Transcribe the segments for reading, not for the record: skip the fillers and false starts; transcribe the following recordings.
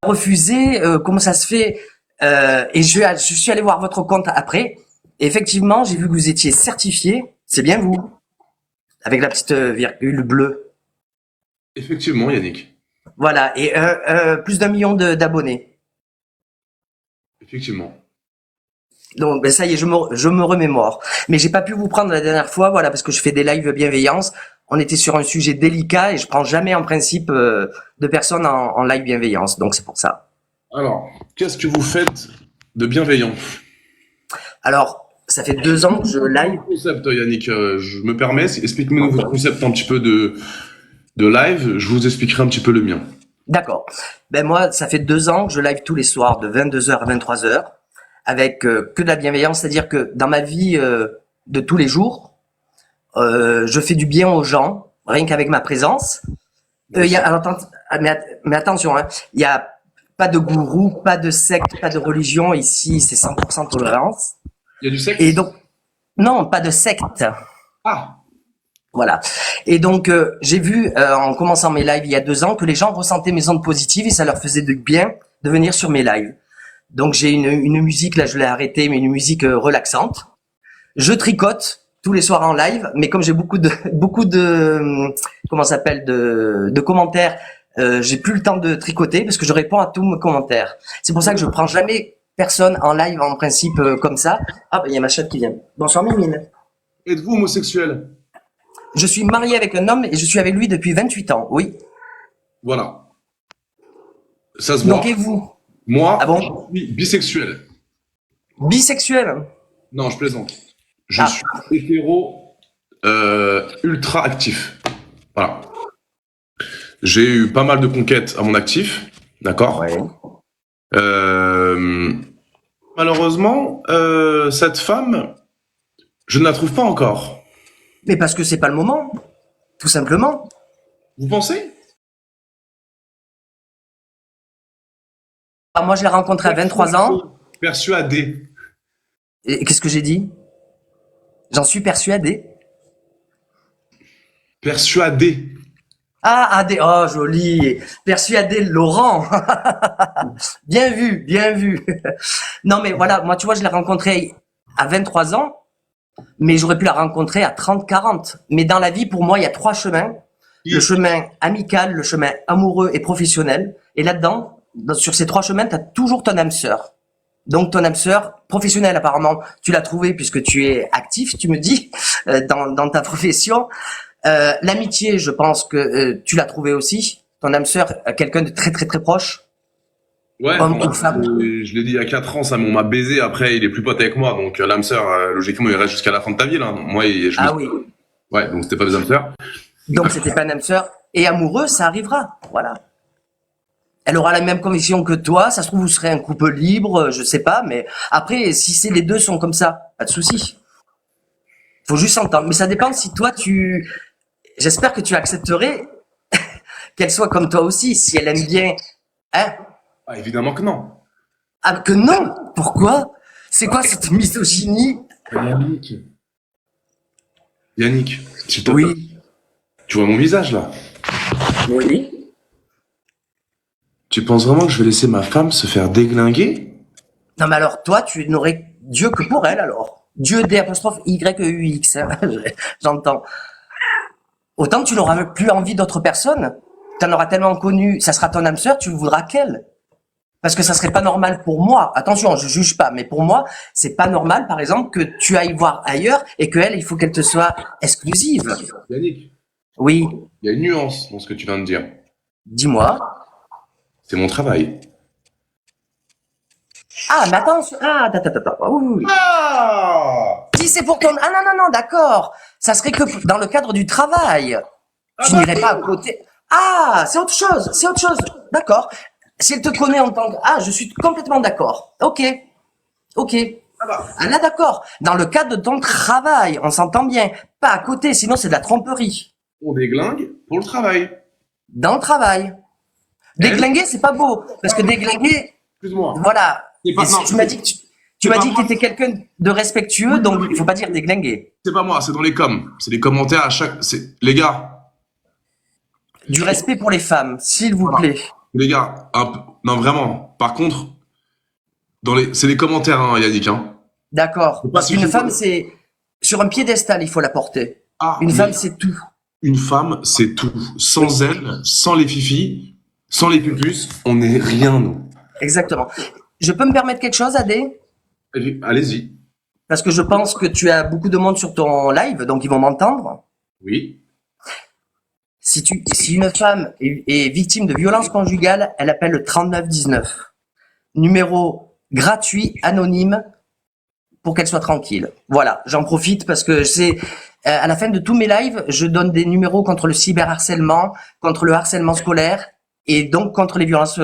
refusé, comment ça se fait? Et je suis allé voir votre compte après. Et effectivement, j'ai vu que vous étiez certifié. C'est bien vous, avec la petite virgule bleue. Effectivement, Yannick. Voilà, et plus d'1 million d'abonnés. Effectivement. Donc, ben ça y est, je me remémore. Mais j'ai pas pu vous prendre la dernière fois, voilà, parce que je fais des lives bienveillance. On était sur un sujet délicat et je prends jamais en principe de personnes en live bienveillance. Donc c'est pour ça. Alors, qu'est-ce que vous faites de bienveillant? Alors, ça fait 2 ans que je live. Concept, Yannick, je me permets, explique-moi votre concept un petit peu de live, je vous expliquerai un petit peu le mien. D'accord. Ben moi, ça fait 2 ans que je live tous les soirs de 22 h à 23 h avec que de la bienveillance, c'est-à-dire que dans ma vie de tous les jours, je fais du bien aux gens, rien qu'avec ma présence. Alors, mais attention, hein, il y a pas de gourou, pas de secte, pas de religion ici, c'est 100% tolérance. Il y a du sexe? Et donc, non, pas de secte. Ah, Voilà. Et donc, j'ai vu, en commençant mes lives il y a 2 ans, que les gens ressentaient mes ondes positives et ça leur faisait du bien de venir sur mes lives. Donc, j'ai une musique, là, je l'ai arrêtée, mais une musique relaxante. Je tricote tous les soirs en live, mais comme j'ai beaucoup de, comment ça s'appelle, de commentaires, j'ai plus le temps de tricoter parce que je réponds à tous mes commentaires. C'est pour ça que je prends jamais personne en live en principe comme ça. Ah, ben, il y a ma chatte qui vient. Bonsoir, Mimine. êtes-vous homosexuel? Je suis marié avec un homme et je suis avec lui depuis 28 ans, oui. Voilà, ça se Donc, voit. et vous? Ah Moi, bon? je suis bisexuel. Bisexuel? Non, je plaisante. Je Ah, suis hétéro ultra actif. Voilà. J'ai eu pas mal de conquêtes à mon actif, d'accord? ouais. Euh, Malheureusement, cette femme, je ne la trouve pas encore. Mais parce que c'est pas le moment, tout simplement. Vous pensez? Ah, moi, je l'ai rencontré à 23 ans. Persuadé. Et qu'est-ce que j'ai dit? J'en suis persuadé. Persuadé. Ah, Adé, oh, joli. Persuadé, Laurent. Bien vu, bien vu. Non, mais voilà, moi, tu vois, je l'ai rencontré à 23 ans, mais j'aurais pu la rencontrer à 30, 40. Mais dans la vie, pour moi, il y a 3 chemins. Le Qui- chemin amical, le chemin amoureux et professionnel. Et là-dedans, sur ces 3 chemins, tu as toujours ton âme sœur. Donc ton âme sœur professionnelle apparemment, tu l'as trouvée puisque tu es actif, tu me dis, dans ta profession. L'amitié, je pense que tu l'as trouvée aussi. Ton âme sœur, quelqu'un de très très très proche, Ouais, homme enfin, ou femme. je l'ai dit il y a 4 ans, ça on m'a baisé, après il est plus pote avec moi, donc l'âme sœur, logiquement il reste jusqu'à la fin de ta vie, là. Moi, Ah oui. ouais, donc c'était pas des âmes sœurs. Donc c'était pas une âme sœur. Et amoureux, ça arrivera. Voilà. Elle aura la même conviction que toi. Ça se trouve, vous serez un couple libre, je sais pas. Mais après, si c'est les deux sont comme ça, pas de souci. Faut juste s'entendre. Mais ça dépend si toi tu. J'espère que tu accepterais qu'elle soit comme toi aussi, si elle aime bien. Hein? Ah, évidemment que non. Ah, que non! Pourquoi? C'est quoi cette misogynie? Yannick. Yannick, s'il te plaît. Oui. Tu vois mon visage, là? Oui. Tu penses vraiment que je vais laisser ma femme se faire déglinguer? Non, mais alors, toi, tu n'aurais Dieu que pour elle, alors. Dieu D apostrophe Y-E-U-X, hein. J'entends. Autant tu n'auras plus envie d'autre personne. Tu en auras tellement connu, ça sera ton âme sœur, tu voudras qu'elle. Parce que ça serait pas normal pour moi. Attention, je juge pas, mais pour moi, c'est pas normal, par exemple, que tu ailles voir ailleurs et que elle, il faut qu'elle te soit exclusive. Yannick, Oui, il y a une nuance dans ce que tu viens de dire. dis-moi. C'est mon travail. Ah, mais attention. Ah, oui, oui, oui. Ah! Si c'est pour ton... Ah non, non, non, d'accord. Ça serait que dans le cadre du travail. Tu n'irais pas à côté. Ah, c'est autre chose, c'est autre chose. D'accord. Si elle te connaît en tant que... Ah, je suis complètement d'accord. Ok, ok. Ah bah. Ah là, d'accord. Dans le cadre de ton travail, on s'entend bien. Pas à côté, sinon c'est de la tromperie. On déglingue pour le travail. Dans le travail. Elle? Déglinguer, c'est pas beau. Parce que déglinguer, Excuse-moi. voilà. C'est pas- Et si non, tu m'as dit que tu c'est m'as pas dit que moi. t'étais quelqu'un de respectueux, donc il faut pas dire déglinguer. C'est pas moi, c'est dans les coms. C'est les commentaires à chaque. Les gars, Du respect pour les femmes, s'il vous voilà. plaît. Les gars, non vraiment. Par contre, c'est les commentaires, hein, Yannick. Hein. D'accord. Faut pas Parce se qu'une fier. femme, c'est sur un piédestal, il faut la porter. Ah, Une mais femme, c'est tout. une femme, c'est tout. Oui, Sans elle, sans les fifis, sans les pupus, on n'est rien, nous. exactement. Je peux me permettre quelque chose, Adé? Allez-y. Parce que je pense que tu as beaucoup de monde sur ton live, donc ils vont m'entendre. Oui. Si une femme est victime de violence conjugale, elle appelle le 3919. Numéro gratuit, anonyme, pour qu'elle soit tranquille. Voilà, j'en profite parce que à la fin de tous mes lives, je donne des numéros contre le cyberharcèlement, contre le harcèlement scolaire et donc contre les violences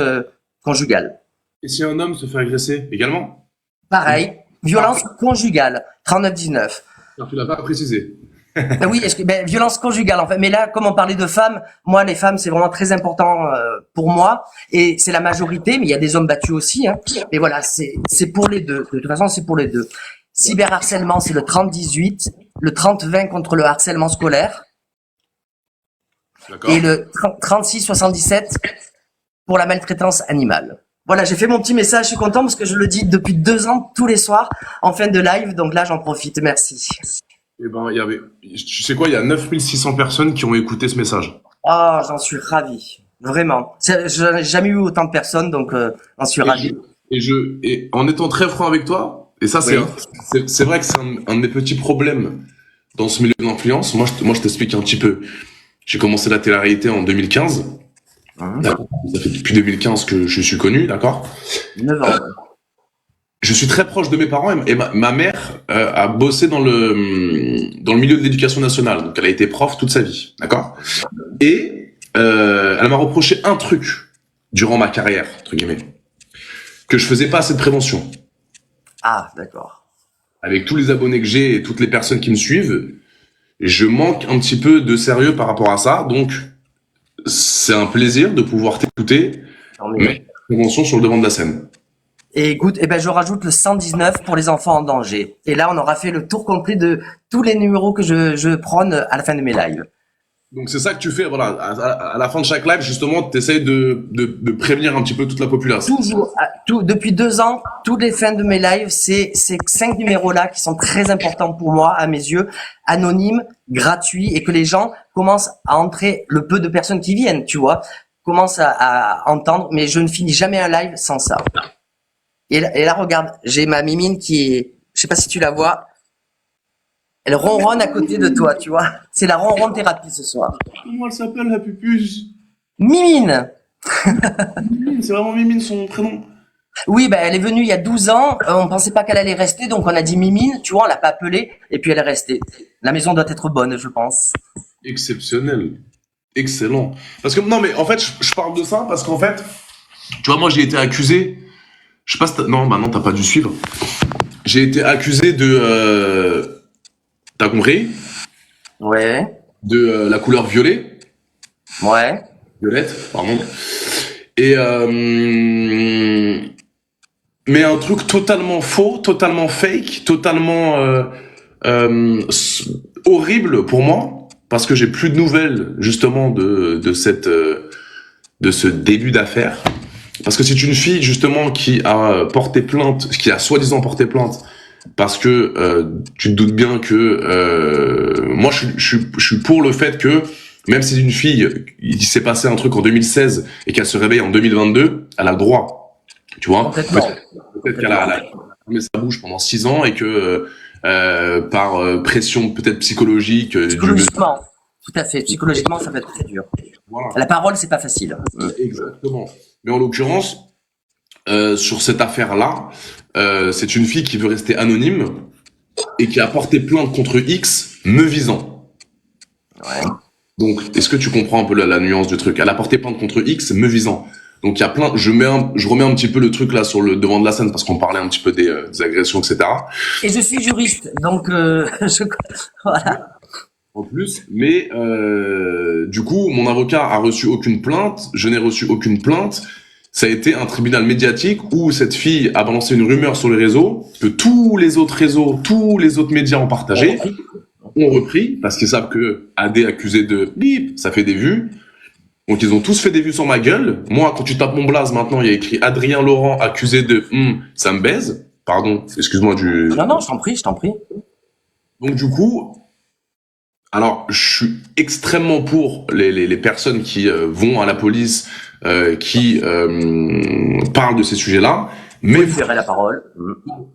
conjugales. Et si un homme se fait agresser également? Pareil, violence conjugale, 3919. Alors, tu l'as pas précisé. Ben oui, violence conjugale en fait. Mais là, comme on parlait de femmes, moi les femmes c'est vraiment très important pour moi et c'est la majorité, mais il y a des hommes battus aussi. Hein. Mais voilà, c'est pour les deux. De toute façon, c'est pour les deux. Cyberharcèlement, c'est le 30-18, le 30-20 contre le harcèlement scolaire D'accord. et le 36-77 pour la maltraitance animale. Voilà, j'ai fait mon petit message, je suis content parce que je le dis depuis 2 ans tous les soirs en fin de live, donc là j'en profite, merci. Eh ben, tu sais quoi, il y a 9600 personnes qui ont écouté ce message. Ah, j'en suis ravi, vraiment. Je n'ai jamais eu autant de personnes, donc j'en suis ravi. Et en étant très franc avec toi, et ça, Oui. c'est vrai que c'est un de mes petits problèmes dans ce milieu d'influence. Moi, je t'explique un petit peu. J'ai commencé la télé-réalité en 2015. D'accord. Ça fait depuis 2015 que je suis connu, d'accord? 9 ans. Je suis très proche de mes parents et ma mère a bossé dans le milieu de l'éducation nationale. Donc, elle a été prof toute sa vie, d'accord? Et elle m'a reproché un truc durant ma carrière, entre guillemets, que je faisais pas assez de prévention. Ah, d'accord. Avec tous les abonnés que j'ai et toutes les personnes qui me suivent, je manque un petit peu de sérieux par rapport à ça. Donc, c'est un plaisir de pouvoir t'écouter, Tant mieux. mais prévention sur le devant de la scène. Et écoute, je rajoute le 119 pour les enfants en danger. Et là, on aura fait le tour complet de tous les numéros que je prône à la fin de mes lives. Donc c'est ça que tu fais, voilà, à la fin de chaque live, justement, tu essayes de prévenir un petit peu toute la population. Toujours, depuis 2 ans, toutes les fins de mes lives, c'est ces 5 numéros-là qui sont très importants pour moi, à mes yeux, anonymes, gratuits, et que les gens commencent à entrer, le peu de personnes qui viennent, tu vois, commencent à entendre, mais je ne finis jamais un live sans ça. Et là, regarde, j'ai ma Mimine qui est, je sais pas si tu la vois, elle ronronne à côté de toi, tu vois. C'est la ronron thérapie ce soir. Comment elle s'appelle, la pupuse? Mimine! Mimine, c'est vraiment Mimine son prénom. Oui, elle est venue il y a 12 ans, on pensait pas qu'elle allait rester, donc on a dit Mimine, tu vois, on l'a pas appelée, et puis elle est restée. La maison doit être bonne, je pense. Exceptionnel. Excellent. Parce que, non, mais en fait, je parle de ça parce qu'en fait, tu vois, moi, j'ai été accusé. Je sais pas si non, bah non, t'as pas dû suivre. J'ai été accusé de. T'as compris? Ouais, De la couleur violet. ouais. Violette, pardon. Et. Mais un truc totalement faux, totalement fake, totalement. Horrible pour moi. Parce que j'ai plus de nouvelles, justement, de ce début d'affaire. Parce que c'est une fille justement qui a porté plainte, qui a soi-disant porté plainte, parce que tu te doutes bien que moi je suis pour le fait que même si une fille, il s'est passé un truc en 2016 et qu'elle se réveille en 2022, elle a le droit, tu vois. Complètement. Peut-être qu'elle a fermé sa bouche pendant 6 ans et que par pression peut-être psychologique, Psychologiquement, tout à fait. Psychologiquement, ça peut être très dur. voilà. La parole, c'est pas facile. Exactement. Mais en l'occurrence, sur cette affaire-là, c'est une fille qui veut rester anonyme et qui a porté plainte contre X me visant. Ouais. Donc, est-ce que tu comprends un peu la nuance du truc? Elle a porté plainte contre X me visant. Donc, il y a plein. Je remets un petit peu le truc là sur le devant de la scène parce qu'on parlait un petit peu des agressions, etc. Et je suis juriste, donc voilà. En plus, mais du coup, mon avocat a reçu aucune plainte, je n'ai reçu aucune plainte. Ça a été un tribunal médiatique où cette fille a balancé une rumeur sur les réseaux que tous les autres réseaux, tous les autres médias ont partagé, ont repris parce qu'ils savent que AD accusé de bip, ça fait des vues. Donc ils ont tous fait des vues sur ma gueule. Moi, quand tu tapes mon blaze, maintenant, il y a écrit Adrien Laurent accusé de ça me baise. Pardon, excuse-moi du. Non, non, je t'en prie, je t'en prie. Donc du coup, alors je suis extrêmement pour les personnes qui vont à la police, qui parlent de ces sujets-là, mais Vous libérez la parole.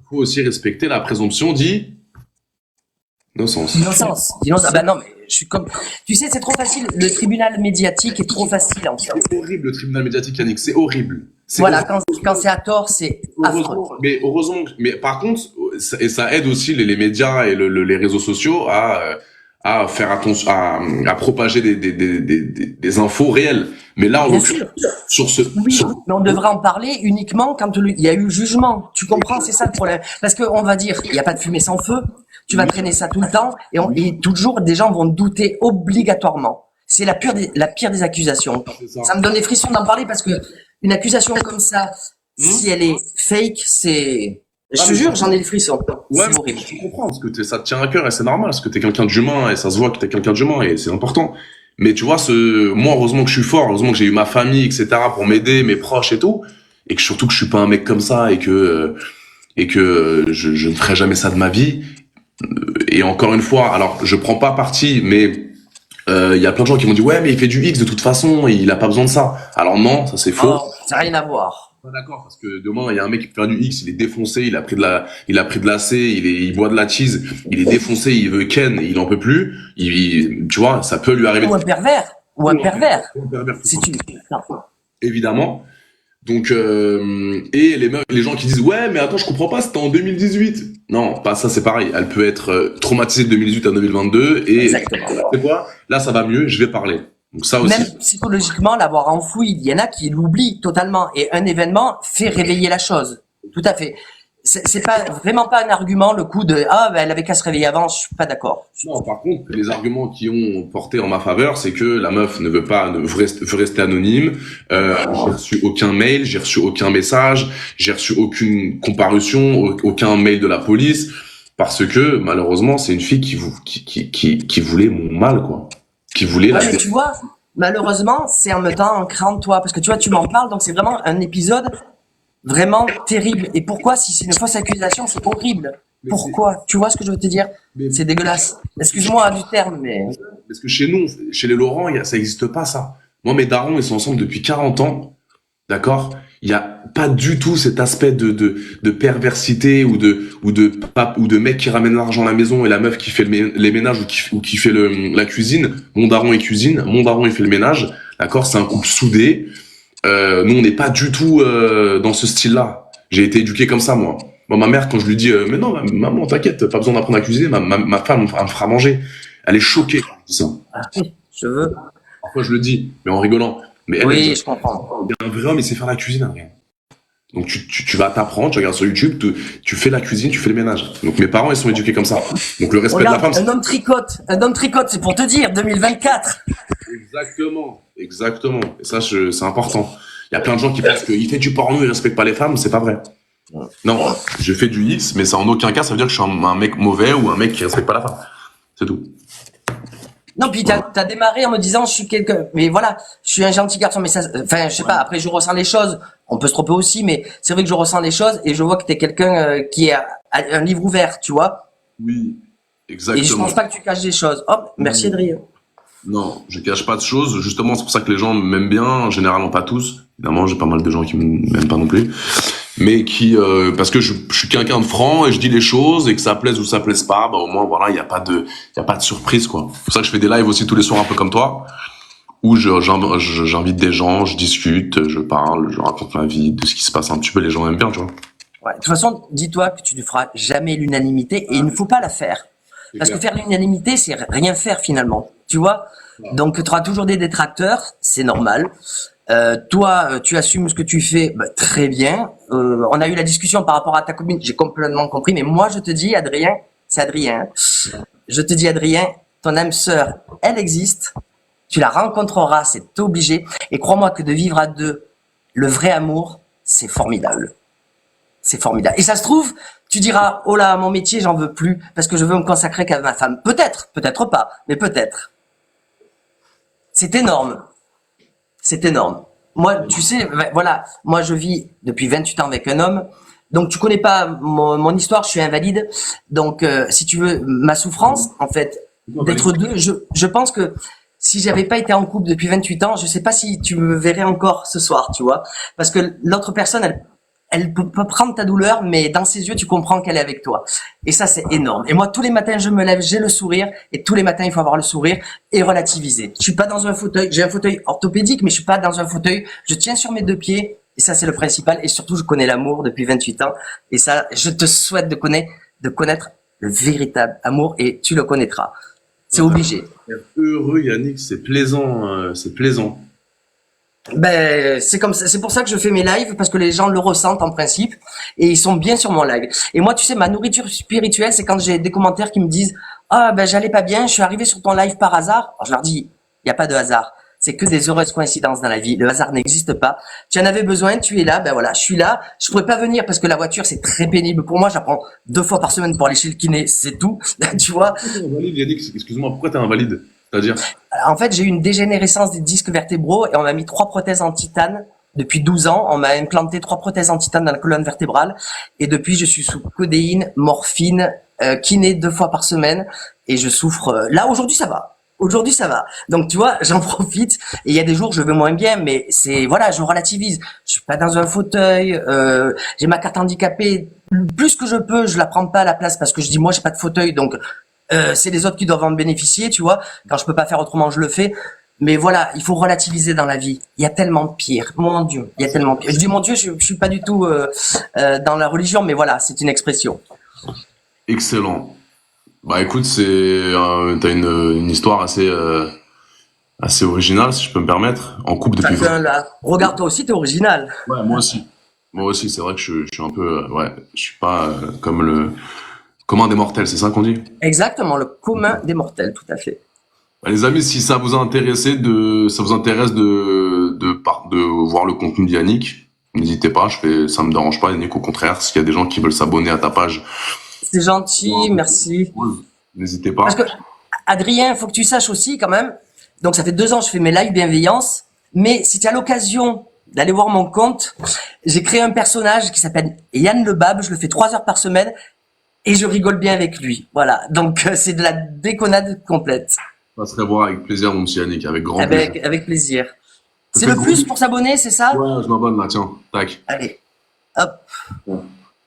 faut aussi respecter la présomption d'innocence. Innocence. Innocence. Ah bah non, mais je suis comme. Tu sais, c'est trop facile. Le tribunal médiatique est trop facile en fait. C'est horrible le tribunal médiatique, Yannick, c'est horrible. Voilà, quand c'est à tort, c'est affreux. Heureusement, mais par contre, ça aide aussi les médias et les réseaux sociaux à faire attention, à propager des infos réelles. Mais là, Bien sûr. sur ce, Oui, mais on devrait en parler uniquement quand il y a eu jugement. Tu comprends, c'est ça le problème. Parce qu'on va dire, il n'y a pas de fumée sans feu. Tu vas traîner ça tout le temps et toujours des gens vont douter obligatoirement. C'est la pire des accusations. Ça me donne des frissons d'en parler parce que une accusation comme ça, si elle est fake, c'est... Je te jure, j'en ai des frissons. ouais, C'est horrible. je comprends, parce que ça te tient à cœur et c'est normal, parce que t'es quelqu'un d'humain et ça se voit que t'es quelqu'un d'humain et c'est important. Mais tu vois, moi, heureusement que je suis fort, heureusement que j'ai eu ma famille, etc., pour m'aider, mes proches et tout, et que surtout que je suis pas un mec comme ça et que je ne ferai jamais ça de ma vie. Et encore une fois, alors je prends pas parti, mais il y a plein de gens qui m'ont dit ouais, mais il fait du X de toute façon, il a pas besoin de ça. Alors non, ça c'est faux. Oh, ça n'a rien à voir. Pas d'accord, parce que demain il y a un mec qui peut faire du X, il est défoncé, il a pris de la C, il boit de la cheese, il est défoncé, il veut ken, il en peut plus. Tu vois, ça peut lui arriver. Ou un pervers. Ou un pervers. Si tu... Non. Évidemment. Donc et les gens qui disent ouais mais attends je comprends pas c'était en 2018. Non pas ça c'est pareil, elle peut être traumatisée de 2018 à 2022 et Exactement. c'est quoi là ça va mieux je vais parler. Donc ça aussi. Même psychologiquement, l'avoir enfoui, il y en a qui l'oublient totalement. Et un événement fait réveiller la chose. Tout à fait. C'est pas vraiment pas un argument le coup de ah ben elle avait qu'à se réveiller avant. Je suis pas d'accord. Non par contre les arguments qui ont porté en ma faveur c'est que la meuf veut rester anonyme. J'ai reçu aucun mail, j'ai reçu aucun message, j'ai reçu aucune comparution, aucun mail de la police parce que malheureusement c'est une fille qui voulait mon mal quoi. Qui voulait Ouais, mais tu vois, malheureusement, c'est en me temps en créant de toi. Parce que tu vois, tu m'en parles, donc c'est vraiment un épisode vraiment terrible. Et pourquoi, si c'est une fausse accusation, c'est horrible. Pourquoi? Tu vois ce que je veux te dire? C'est dégueulasse. Excuse-moi du terme, mais... Parce que chez nous, chez les Laurent, ça existe pas ça. Moi, mes darons, ils sont ensemble depuis 40 ans. D'accord? Il y a pas du tout cet aspect de perversité ou de mec qui ramène l'argent à la maison et la meuf qui fait les ménages ou qui fait la cuisine. Mon daron il cuisine, mon daron il fait le ménage. D'accord? C'est un couple soudé. Nous, on n'est pas du tout dans ce style-là. J'ai été éduqué comme ça, moi. Moi, ma mère, quand je lui dis mais non, maman, t'inquiète, pas besoin d'apprendre à cuisiner, ma femme elle me fera manger. Elle est choquée quand je dis ça. Ah oui, je veux. Parfois, je le dis, mais en rigolant. Mais elle, Oui, je comprends. un vrai homme, il sait faire la cuisine, Adrien. Donc tu vas t'apprendre, tu regardes sur YouTube, tu fais la cuisine, tu fais le ménage. Donc mes parents, ils sont éduqués comme ça. Donc le respect Regarde, de la femme. un homme tricote, c'est pour te dire, 2024. Exactement. Et ça, c'est important. Il y a plein de gens qui pensent qu'il fait du porno, il respecte pas les femmes, c'est pas vrai. Non, je fais du X, mais ça en aucun cas, ça veut dire que je suis un mec mauvais ou un mec qui respecte pas la femme. C'est tout. Non, puis t'as démarré en me disant, je suis quelqu'un, mais voilà, je suis un gentil garçon, mais ça, enfin, je sais pas, après, je ressens les choses, on peut se tromper aussi, mais c'est vrai que je ressens les choses et je vois que t'es quelqu'un qui a un livre ouvert, tu vois. Oui, exactement. Et je pense pas que tu caches des choses. Hop, merci Adrien. Non, je cache pas de choses. Justement, c'est pour ça que les gens m'aiment bien. Généralement, pas tous. Évidemment, j'ai pas mal de gens qui m'aiment pas non plus. Mais qui, parce que je suis quelqu'un de franc et je dis les choses et que ça plaise ou ça plaise pas, bah au moins voilà, il y a pas de surprise quoi. C'est pour ça que je fais des lives aussi tous les soirs un peu comme toi, où j'invite des gens, je discute, je parle, je raconte ma vie, de ce qui se passe un petit peu. Les gens aiment bien, tu vois. Ouais, de toute façon, dis-toi que tu ne feras jamais l'unanimité et il ne faut pas la faire. Parce que faire l'unanimité, c'est rien faire finalement. Tu vois? Donc, tu auras toujours des détracteurs, c'est normal. Toi, tu assumes ce que tu fais, bah, très bien. On a eu la discussion par rapport à ta copine, j'ai complètement compris. Mais moi, je te dis, Adrien, c'est Adrien. Je te dis, Adrien, ton âme sœur, elle existe. Tu la rencontreras, c'est obligé. Et crois-moi que de vivre à deux, le vrai amour, c'est formidable. C'est formidable. Et ça se trouve, tu diras, oh là, mon métier, j'en veux plus, parce que je veux me consacrer qu'à ma femme. Peut-être, peut-être pas, mais peut-être. C'est énorme. c'est énorme. Moi, tu sais, voilà, moi je vis depuis 28 ans avec un homme. Donc tu connais pas mon histoire, je suis invalide. Donc si tu veux, ma souffrance, en fait, d'être deux, je pense que si j'avais pas été en couple depuis 28 ans, je sais pas si tu me verrais encore ce soir, tu vois. Parce que l'autre personne, elle peut prendre ta douleur, mais dans ses yeux, tu comprends qu'elle est avec toi. Et ça, c'est énorme. Et moi, tous les matins, je me lève, j'ai le sourire. Et tous les matins, il faut avoir le sourire et relativiser. Je suis pas dans un fauteuil. J'ai un fauteuil orthopédique, mais je suis pas dans un fauteuil. Je tiens sur mes deux pieds. Et ça, c'est le principal. Et surtout, je connais l'amour depuis 28 ans. Et ça, je te souhaite de connaître le véritable amour et tu le connaîtras. C'est obligé. Heureux, Yannick, c'est plaisant, c'est plaisant. Ben, c'est comme ça, c'est pour ça que je fais mes lives, parce que les gens le ressentent en principe, et ils sont bien sur mon live. Et moi, tu sais, ma nourriture spirituelle, c'est quand j'ai des commentaires qui me disent, ah, ben, j'allais pas bien, je suis arrivé sur ton live par hasard. Alors, je leur dis, il n'y a pas de hasard. C'est que des heureuses coïncidences dans la vie. Le hasard n'existe pas. Tu en avais besoin, tu es là, ben voilà, je suis là. Je pourrais pas venir parce que la voiture, c'est très pénible pour moi. J'apprends 2 fois par semaine pour aller chez le kiné, c'est tout. Tu vois? Pourquoi t'es invalide, Yannick? Excuse-moi, pourquoi t'es invalide? C'est-à-dire? En fait, j'ai eu une dégénérescence des disques vertébraux et on m'a mis 3 prothèses en titane. Depuis 12 ans, on m'a implanté 3 prothèses en titane dans la colonne vertébrale. Et depuis, je suis sous codéine, morphine, kiné 2 fois par semaine. Et je souffre. Là, aujourd'hui, ça va. Aujourd'hui, ça va. Donc, tu vois, j'en profite. Et il y a des jours, je vais moins bien, mais c'est, voilà, je relativise. Je suis pas dans un fauteuil. J'ai ma carte handicapée. Plus que je peux, je la prends pas à la place parce que je dis, moi, j'ai pas de fauteuil. Donc, c'est les autres qui doivent en bénéficier, tu vois. Quand je peux pas faire autrement, je le fais. Mais voilà, il faut relativiser dans la vie. Il y a tellement pire. Mon Dieu, il y a tellement pire. Je dis mon Dieu, je suis pas du tout dans la religion, mais voilà, c'est une expression. Excellent. Bah écoute, t'as une histoire assez originale, si je peux me permettre, en couple depuis. Chacun là. Regarde, toi aussi, t'es original. Ouais, moi aussi. Moi aussi, c'est vrai que je suis un peu, ouais, je suis pas comme le commun des mortels, c'est ça qu'on dit? Exactement, le commun des mortels, tout à fait. Bah, les amis, si ça vous a intéressé ça vous intéresse de voir le contenu d'Yannick, n'hésitez pas, ça me dérange pas, Yannick, au contraire, s'il y a des gens qui veulent s'abonner à ta page, C'est gentil, merci. n'hésitez pas. Parce que, Adrien, il faut que tu saches aussi quand même. Donc, ça fait 2 ans que je fais mes lives bienveillance. Mais si tu as l'occasion d'aller voir mon compte, j'ai créé un personnage qui s'appelle Yann Le Bab. Je le fais 3 heures par semaine et je rigole bien avec lui. Voilà. Donc, c'est de la déconnade complète. Je passerai voir avec plaisir, mon petit Yannick, avec grand plaisir. Avec plaisir. C'est le plus pour s'abonner, c'est ça? Ouais, je m'abonne là, tiens, tac. Allez, hop. Ouais.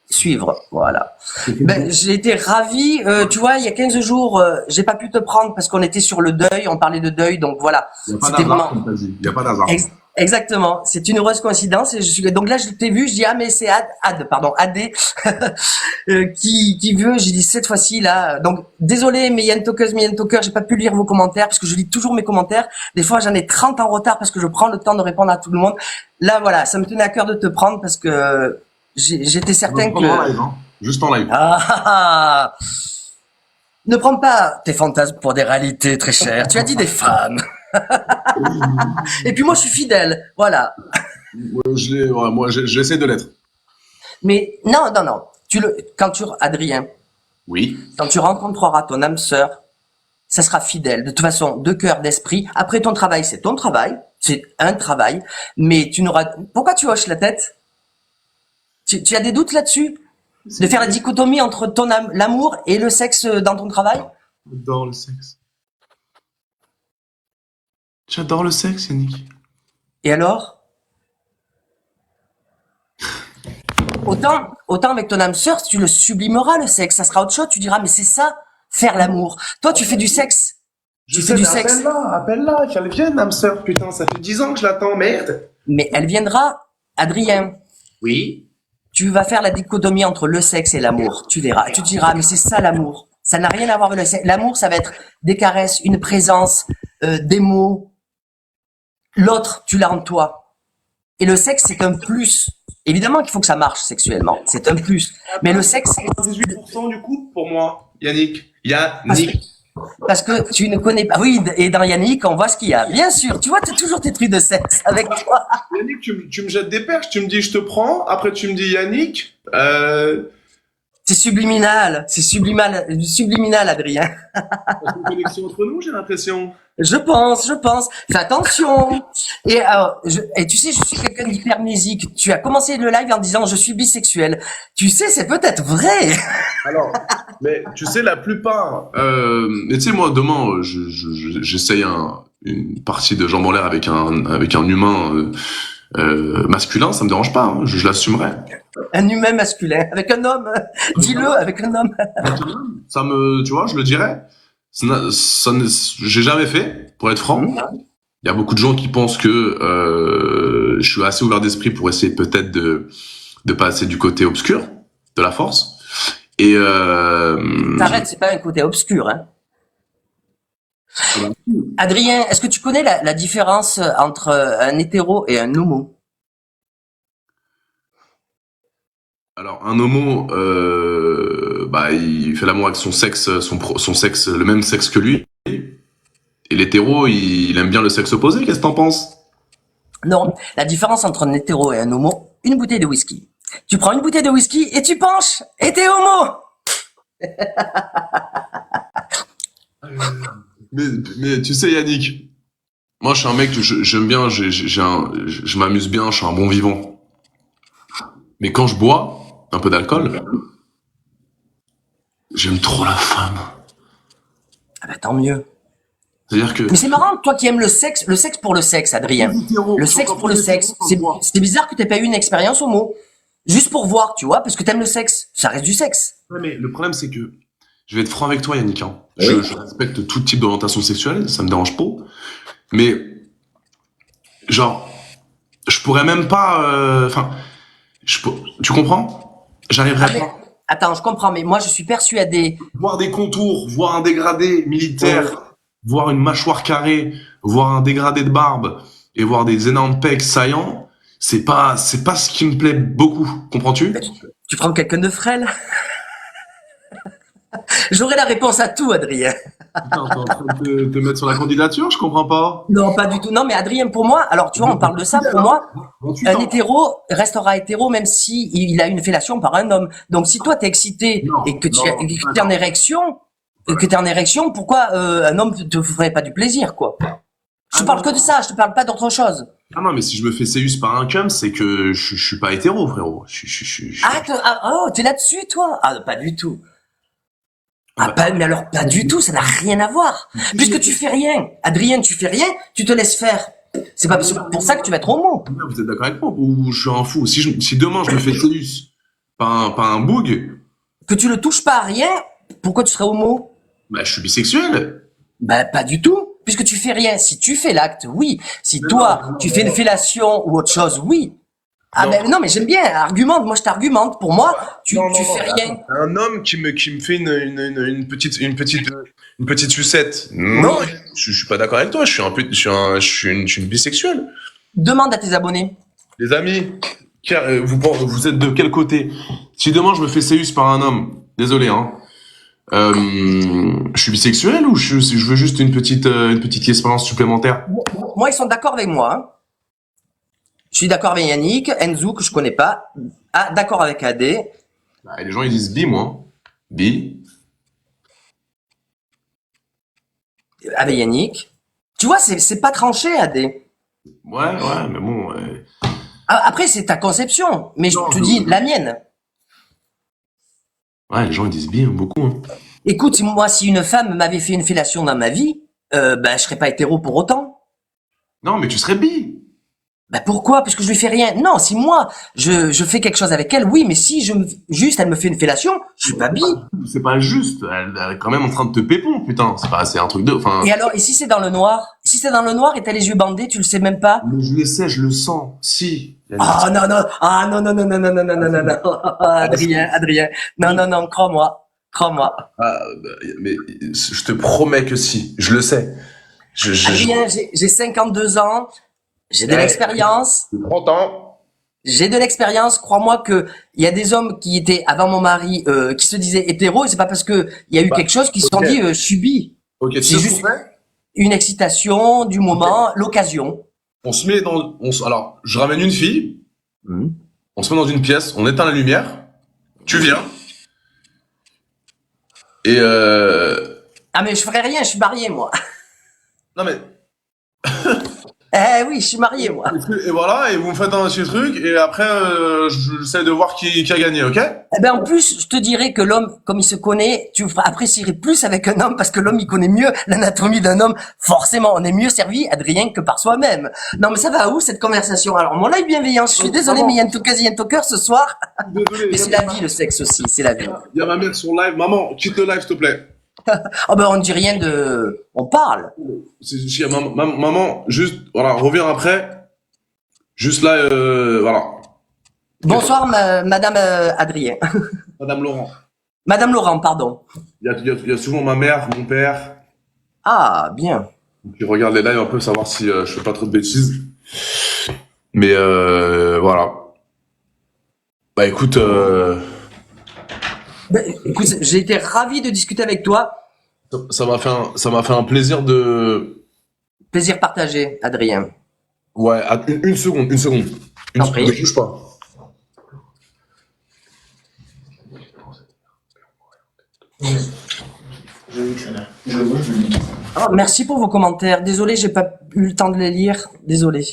Suivre, voilà. Ben, j'ai été ravi. Tu vois, il y a 15 jours, j'ai pas pu te prendre parce qu'on était sur le deuil, on parlait de deuil, donc voilà. Il n'y a pas C'était d'hasard, vraiment comme t'as dit. Il n'y a pas d'hasard. exactement. C'est une heureuse coïncidence. Et donc là, je t'ai vu, je dis ah mais c'est AD qui veut. J'ai dit cette fois-ci là. Donc désolé, mais Yann Talker, j'ai pas pu lire vos commentaires parce que je lis toujours mes commentaires. Des fois, j'en ai 30 en retard parce que je prends le temps de répondre à tout le monde. Là, voilà, ça me tenait à cœur de te prendre parce que j'étais certain que. En live, hein. Juste en live. Ne prends pas tes fantasmes pour des réalités très chères. Tu as dit des femmes. Et puis moi, je suis fidèle. Voilà. Moi, j'essaie de l'être. Mais non. Adrien, Oui. quand tu rencontreras ton âme sœur, ça sera fidèle. De toute façon, de cœur, d'esprit. Après, ton travail, c'est ton travail. C'est un travail. Mais tu n'auras... Pourquoi tu hoches la tête? Tu as des doutes là-dessus? De faire la dichotomie entre l'amour et le sexe dans ton travail? J'adore le sexe. J'adore le sexe, Yannick. Et alors? Autant avec ton âme sœur, tu le sublimeras le sexe, ça sera autre chose, tu diras mais c'est ça, faire l'amour. Toi tu fais du sexe. Tu fais du sexe. Appelle-la, qu'elle vienne, âme sœur, putain, ça fait 10 ans que je l'attends, merde. Mais elle viendra, Adrien. Oui. Tu vas faire la dichotomie entre le sexe et l'amour. Tu verras. Tu te diras, mais c'est ça l'amour. Ça n'a rien à voir avec le sexe. L'amour, ça va être des caresses, une présence, des mots. L'autre, tu l'as en toi. Et le sexe, c'est un plus. Évidemment qu'il faut que ça marche sexuellement. C'est un plus. Mais le sexe... 98% du coup, pour moi, Yannick. Yannick. Parce que tu ne connais pas. Oui, et dans Yannick, on voit ce qu'il y a. Bien sûr, tu vois, tu as toujours tes trucs de sexe avec toi. Yannick, tu me jettes des perches, tu me dis je te prends, après tu me dis Yannick, C'est subliminal, Adrien. Il y a une connexion entre nous, j'ai l'impression. Je pense. Fais attention. Et tu sais, je suis quelqu'un d'hypermnésique. Tu as commencé le live en disant je suis bisexuel. Tu sais, c'est peut-être vrai. Alors, mais tu sais, la plupart. Mais tu sais, moi, demain, j'essaye une partie de jambes en l'air avec un humain masculin, ça me dérange pas, hein, je l'assumerai. Un humain masculin avec un homme. Dis-le avec un homme. Tu vois, je le dirais. J'ai jamais fait, pour être franc. Il y a beaucoup de gens qui pensent que je suis assez ouvert d'esprit pour essayer peut-être de passer du côté obscur de la force. Et T'arrêtes, c'est pas un côté obscur, hein. Adrien, est-ce que tu connais la différence entre un hétéro et un homo? alors, un homo, bah, il fait l'amour avec son sexe, son sexe, le même sexe que lui. Et l'hétéro, il aime bien le sexe opposé. Qu'est-ce que t'en penses? Non, la différence entre un hétéro et un homo, une bouteille de whisky. Tu prends une bouteille de whisky et tu penches, et t'es homo. Mais tu sais, Yannick, moi, je suis un mec que j'aime bien, je m'amuse bien, je suis un bon vivant. Mais quand je bois un peu d'alcool, j'aime trop la femme. Ah bah tant mieux. C'est-à-dire que... Mais c'est marrant, toi qui aimes le sexe pour le sexe, Adrien. Le sexe pour le sexe. C'est bizarre que t'aies pas eu une expérience homo. Juste pour voir, tu vois, parce que t'aimes le sexe. Ça reste du sexe. Ouais, mais le problème, c'est que je vais être franc avec toi, Yannick. Hein. Oui. Je respecte tout type d'orientation sexuelle, ça me dérange pas. Mais, genre, je pourrais même pas... Enfin, tu comprends? J'arriverais pas. Attends, je comprends, mais moi je suis persuadé. Voir des contours, voir un dégradé militaire, voir une mâchoire carrée, voir un dégradé de barbe et voir des énormes pecs saillants, c'est pas ce qui me plaît beaucoup, comprends-tu? Tu prends quelqu'un de frêle? J'aurais la réponse à tout, Adrien. Putain, t'es en train de te mettre sur la candidature, je comprends pas. Non, pas du tout. Non, mais Adrien, pour moi, alors tu vois, on parle de ça, pour moi, un hétéro restera hétéro même si il a une fellation par un homme. Donc si toi t'es excité et que tu es en érection, pourquoi un homme te ferait pas du plaisir, quoi? Je te parle que de ça, je te parle pas d'autre chose. Ah non, mais si je me fais séus par un cum, c'est que je suis pas hétéro, frérot. Oh, t'es là-dessus, toi? Ah, pas du tout. Ah, mais alors, pas du tout, ça n'a rien à voir. Puisque tu fais rien. Adrien, tu fais rien, tu te laisses faire. C'est pas pour ça que tu vas être homo. Vous êtes d'accord avec moi ou je suis un fou? Si demain je me fais séus par un boug, que tu le touches pas à rien, pourquoi tu serais homo? bah, je suis bisexuel. Bah, pas du tout. Puisque tu fais rien. Si tu fais l'acte, oui. Si toi, tu fais une fellation ou autre chose, oui. Ah ben non, mais j'aime bien, argumente, moi je t'argumente. Pour moi, tu fais rien. Un homme qui me fait une petite sucette. Non, je suis pas d'accord avec toi, je suis une bisexuelle. Demande à tes abonnés. Les amis, vous êtes de quel côté? Si demain je me fais séus par un homme, désolé hein. Je suis bisexuel ou je veux juste une petite expérience supplémentaire? Moi, ils sont d'accord avec moi. Hein. Je suis d'accord avec Yannick, Enzo que je connais pas. Ah, d'accord avec AD. Bah, les gens ils disent bi moi. Bi. Avec Yannick. Tu vois, c'est pas tranché AD. Ouais, mais bon. Après, c'est ta conception, mais je te dis la mienne. Ouais, les gens ils disent bi, hein, beaucoup. Hein. Écoute, moi, si une femme m'avait fait une fellation dans ma vie, je serais pas hétéro pour autant. Non, mais tu serais bi. Bah pourquoi? Parce que je lui fais rien. Non, si moi je fais quelque chose avec elle, oui, mais si juste elle me fait une fellation, je suis pas bi. C'est pas juste. Elle est quand même en train de te pépon, putain. C'est un truc de. Enfin. Et alors, et si c'est dans le noir? Si c'est dans le noir et t'as les yeux bandés, tu le sais même pas? Mais je le sais, je le sens. Si. Ah non non, ah non non non non non non non non non non, Adrien, non, crois-moi. Ah, mais je te promets que si. Je le sais. Adrien, j'ai 52 ans. J'ai de l'expérience. 30 ans. J'ai de l'expérience. Crois-moi que il y a des hommes qui étaient avant mon mari, qui se disaient hétéros, et c'est pas parce que il y a eu quelque chose qu'ils se sont dit je suis bi. Ok. C'est juste une excitation du moment, l'occasion. On se met alors, je ramène une fille. On se met dans une pièce. On éteint la lumière. Tu viens. Et Ah, mais je ferais rien, je suis marié, moi. non mais Eh oui, je suis marié, moi. et voilà, et vous me faites un petit truc, et après j'essaie de voir qui a gagné, ok? Eh ben, en plus, je te dirais que l'homme, comme il se connaît, tu apprécierais plus avec un homme parce que l'homme, il connaît mieux l'anatomie d'un homme. Forcément, on est mieux servi, Adrien, que par soi-même. Non, mais ça va où, cette conversation? Alors, mon live bienveillance, je suis désolé, mais il y a un quasi il y a un talker ce soir. Désolé, Mais c'est la vie, le sexe aussi, c'est la vie. il y a ma mère sur live. Maman, quitte le live, s'il te plaît. Oh ben, on ne dit rien de... On parle. Maman, juste, voilà, reviens après. Juste là, voilà. Bonsoir, madame Adrien. Madame Laurent. Madame Laurent, pardon. Il y a souvent ma mère, mon père, Ah, bien. qui regardent les lives un peu, savoir si je fais pas trop de bêtises. Mais voilà. Bah écoute, Ben, écoute, j'ai été ravi de discuter avec toi. ça m'a fait un plaisir de. Plaisir partagé, Adrien. Ouais, une seconde, une seconde. Une T'en seconde, prie. ne bouge pas. Ah, merci pour vos commentaires. Désolé, j'ai pas eu le temps de les lire. Désolé.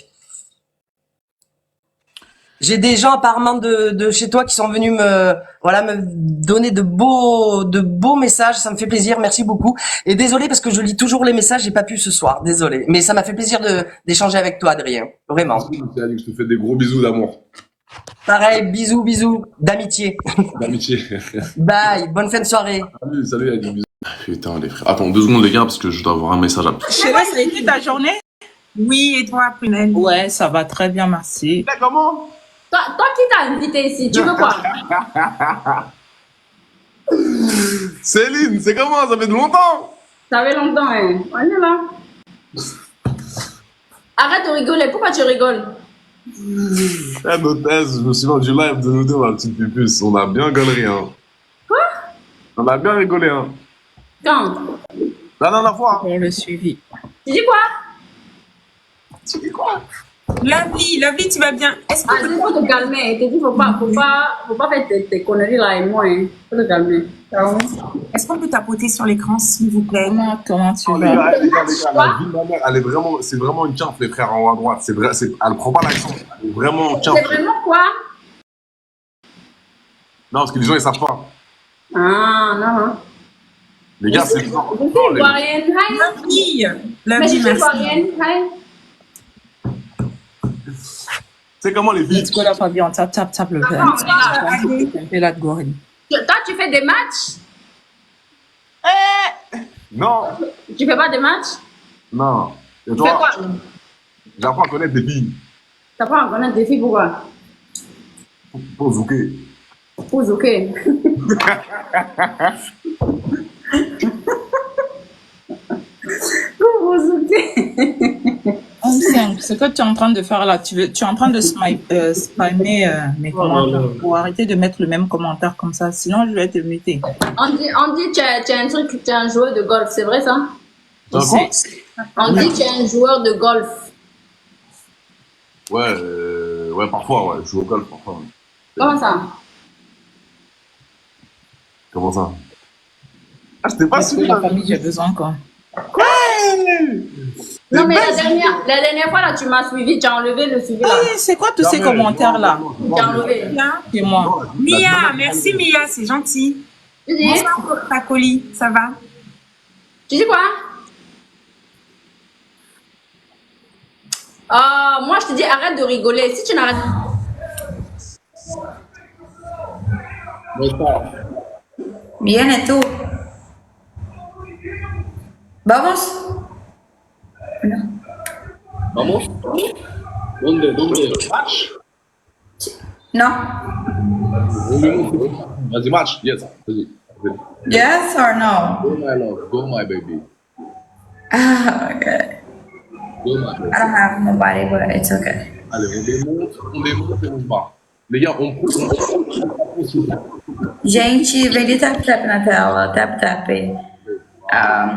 J'ai des gens apparemment de chez toi qui sont venus me donner de beaux messages. Ça me fait plaisir. Merci beaucoup. Et désolé parce que je lis toujours les messages. J'ai pas pu ce soir. Désolé. Mais ça m'a fait plaisir d'échanger avec toi, Adrien. Vraiment. Je te fais des gros bisous d'amour, Pareil. Bisous, bisous. D'amitié. d'amitié. Bye. Bonne fin de soirée. Salut, salut, Adi, bisous. Putain, les frères. Attends, 2 secondes, les gars, parce que je dois avoir un message à. Sheila, ça a été ta journée? Oui, et toi, Prunelle? Ouais, ça va très bien, merci. Comment? Toi qui t'as invité ici, tu veux quoi? Céline, c'est comment? Ça fait de longtemps? Ça fait longtemps, hein. On est là. Arrête de rigoler. Pourquoi tu rigoles? Eh, Notez, je me souviens du live de nous deux, ma petite pupus. On a bien galerie, hein. Quoi? On a bien rigolé, hein. Quand? La dernière fois. Pour le suivi. Tu dis quoi? Tu dis quoi? Lovely, tu vas bien? Est-ce Ah, que il faut te calmer. Je te dis, faut pas faire tes conneries là et moi, hein. Faut te calmer. est-ce qu'on peut tapoter sur l'écran, s'il vous plaît? Comment tu Oh, les vas? gars, la vie de ma mère, elle est vraiment, c'est vraiment une quinte, les frères en haut à droite. C'est vrai, elle prend pas l'accent. Elle est vraiment quinte. C'est vraiment quoi? Non, parce que les gens, ils savent pas. Ah, non. Les gars, c'est Je suis ivoirienne. Hi. Lovely, Mais je Lovely, suis merci. ivoirienne. Hi. C'est comment les filles? Let's go là, Fabien, tape le Attends, verre. on est là. Un peu l'algorithme. Toi, tu fais des matchs? Non, Tu fais pas de matchs? non. Et Tu fais toi, quoi? j'apprends à connaître des filles. T'as pas à connaître des filles, pourquoi? Pour zouker. Pose, ok. Pose, ok. Ce que tu es en train de faire là, tu es en train de spammer mes commentaires pour arrêter de mettre le même commentaire comme ça. Sinon, je vais te muter. On dit tu es un truc, tu es un joueur de golf, c'est vrai ça? T'as quoi? On dit tu es un joueur de golf. Ouais, ouais, parfois, ouais. Je joue au golf, parfois. Ouais. Comment ça? Comment ça? Ah, c'était pas Parce que sûr. la famille, j'ai besoin quoi. Non mais la dernière fois là tu m'as suivi, tu as enlevé le suivi là. Hey, c'est quoi tous ces commentaires là? Tu as enlevé. C'est moi. Mia, merci Mia, c'est gentil. Tu dis? Bonsoir, Pacoli, ça va? Tu dis quoi? Moi je te dis arrête de rigoler. Si tu n'arrêtes Bien et tú. ¿Vamos? Vamos? ¿Dónde? Match? No. Vas-y, match? Yes. Vas-y. Yes or no? Go, my love. Go, my baby. Ah, okay. Go, my baby. I don't have nobody, but it's okay. Allez, on démonte et on se barre. Les gars, on Gente, vem de tap tap na tela, tap tap. Ça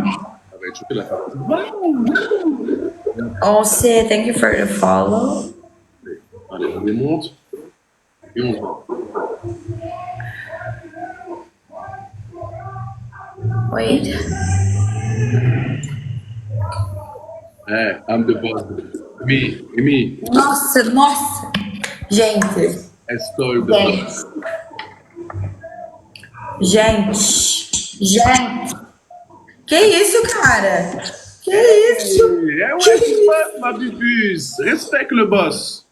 va être chouette la fin. Also, thank you for the follow. Allez, on démonte et on se barre. Wait. Hey, I'm the boss. Me. Nossa. Gente. Estou the Gente. boss. Gente. Que isso, cara? Que isso? É o boss, ma bibus. Respecte le boss.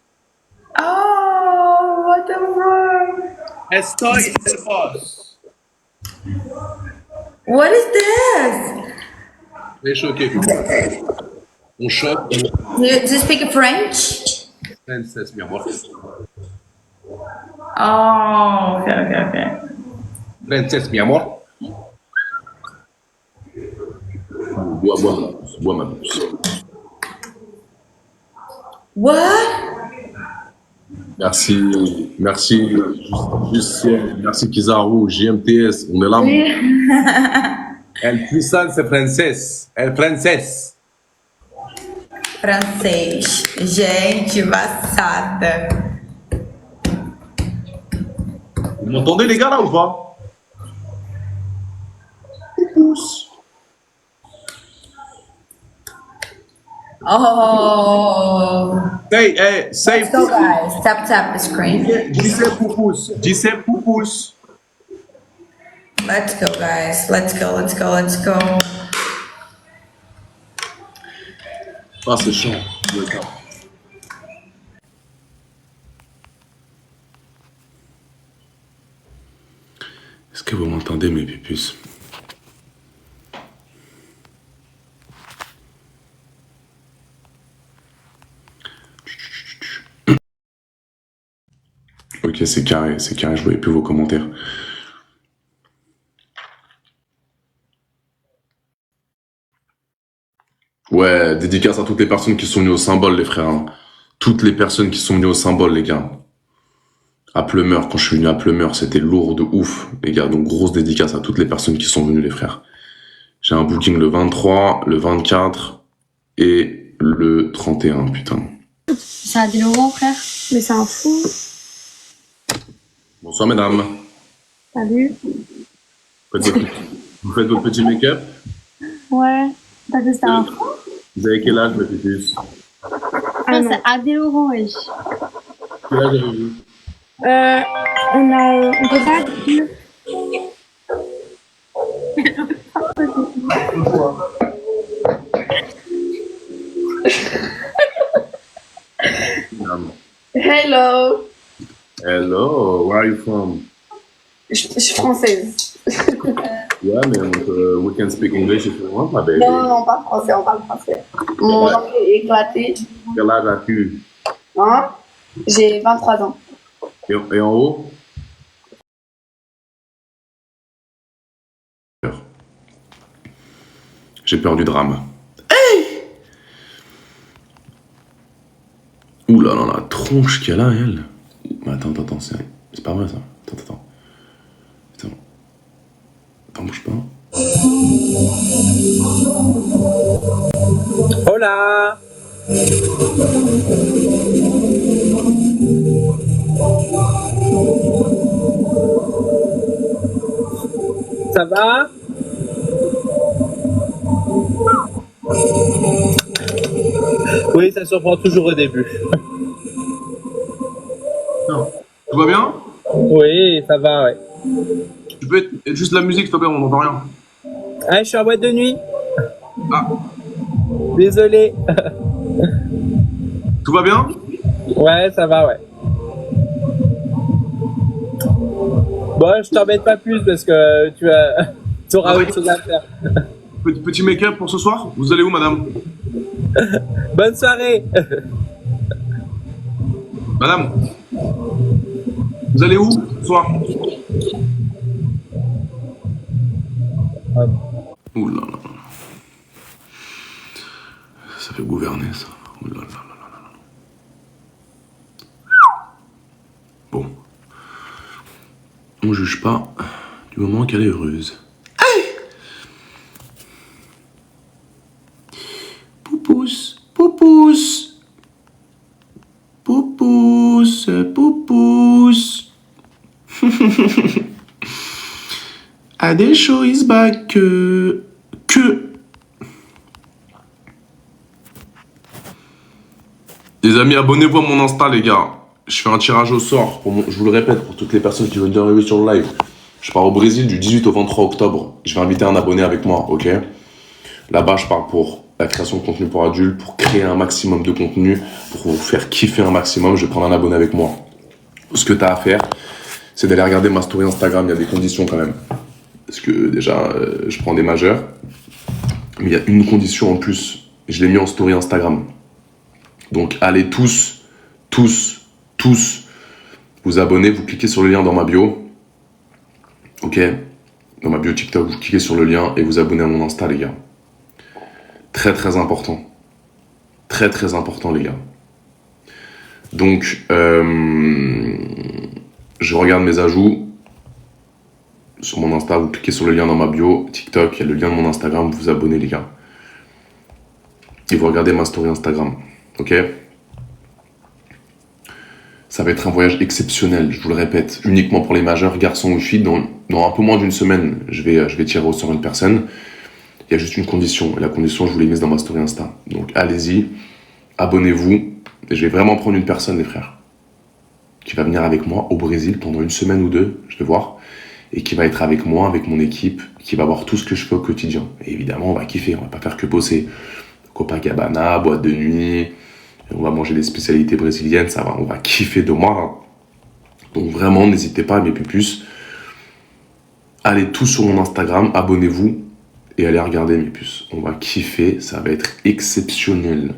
Oh, what the fuck? Estou the boss. What is this? Deixa eu aqui. Um shot. Do you speak French? Princess, mi amor. Oh, okay. Princess, mi amor. Bois ma puce. What? Merci, Lucien, merci Kizaru, JMTS, on est là. El puissance princesse, el princesse. Francês. Gente, passada. Vous m'entendez les gars là ou pas? Pouce. Oh. Say Let's go, guys. Tap the screen. Dis poupous. Let's go, guys. Let's go. Ah c'est chiant. Est-ce que vous m'entendez mes pupus? Ok, c'est carré, je voyais plus vos commentaires. Ouais, dédicace à toutes les personnes qui sont venues au symbole, les frères. Hein. Toutes les personnes qui sont venues au symbole, les gars. À Pleumeur, quand je suis venu à Pleumeur, c'était lourd de ouf, les gars. Donc, grosse dédicace à toutes les personnes qui sont venues, les frères. J'ai un booking le 23, le 24 et le 31, putain. C'est un Laurent, frère. Mais c'est un fou. Bonsoir, mesdames. Salut. Vous faites votre petit make-up? Ouais. T'as vu, c'est un fou. Vous avez quel âge, mes pupus? Ah, c'est Adé Laurent, wesh. Quel âge avez-vous? On peut pas dire. Hello. Hello, where are you from? Je suis française. Yeah, man, we can speak English if you want, my baby. Non, pas français, on parle français. Mon anglais est éclaté. Quel âge as-tu? Hein? J'ai 23 ans. Et en haut? J'ai peur du drame. Hey! Ouh là là, la tronche qu'elle a, elle. Mais attends, c'est pas vrai ça. Attends. Attends, bouge pas. Hola! Ça va? Oui, ça surprend toujours au début. Tout va bien? Oui, ça va, ouais. Tu peux être juste la musique, s'il te plaît, on n'entend rien. Ah, je suis en boîte de nuit. Ah, Désolé. tout va bien? Ouais, ça va, ouais. Bon, je t'embête pas plus parce que tu auras autre chose à faire. Petit make-up pour ce soir? Vous allez où, madame? Bonne soirée. Madame? Vous allez où ce soir? Ouh là là. Ça fait gouverner, ça. Ouh là là là là là. Bon. On juge pas du moment qu'elle est heureuse. Poupousse, poupousse. Poupousse. Ade Show is back. Les amis, abonnez-vous à mon Insta, les gars. Je fais un tirage au sort. Je vous le répète, pour toutes les personnes qui veulent arriver sur le live. Je pars au Brésil du 18 au 23 octobre. Je vais inviter un abonné avec moi, ok? Là-bas, je pars pour la création de contenu pour adultes, pour créer un maximum de contenu, pour vous faire kiffer un maximum. Je vais prendre un abonné avec moi. Ce que tu as à faire, c'est d'aller regarder ma story Instagram. Il y a des conditions quand même. Parce que déjà, je prends des majeurs. Mais il y a une condition en plus. Je l'ai mis en story Instagram. Donc allez tous vous abonner. Vous cliquez sur le lien dans ma bio. Ok? Dans ma bio TikTok, vous cliquez sur le lien et vous abonnez à mon Insta, les gars. Très très important. Très très important, les gars. Donc, je regarde mes ajouts. Sur mon Insta, vous cliquez sur le lien dans ma bio. TikTok, il y a le lien de mon Instagram, vous vous abonnez, les gars. Et vous regardez ma story Instagram. Ok? Ça va être un voyage exceptionnel, je vous le répète. Uniquement pour les majeurs, garçons ou filles. Dans un peu moins d'une semaine, je vais tirer au sort une personne. Il y a juste une condition. Et la condition, je vous l'ai mise dans ma story Insta. Donc allez-y, abonnez-vous. Et je vais vraiment prendre une personne, les frères, qui va venir avec moi au Brésil pendant une semaine ou deux, je vais voir. Et qui va être avec moi, avec mon équipe, qui va voir tout ce que je fais au quotidien. Et évidemment, on va kiffer, on va pas faire que bosser. Copacabana, boîte de nuit, on va manger des spécialités brésiliennes, ça va, on va kiffer de moi. Donc vraiment, n'hésitez pas, mes pupus. Allez tous sur mon Instagram, abonnez-vous et allez regarder mes puces. On va kiffer, ça va être exceptionnel.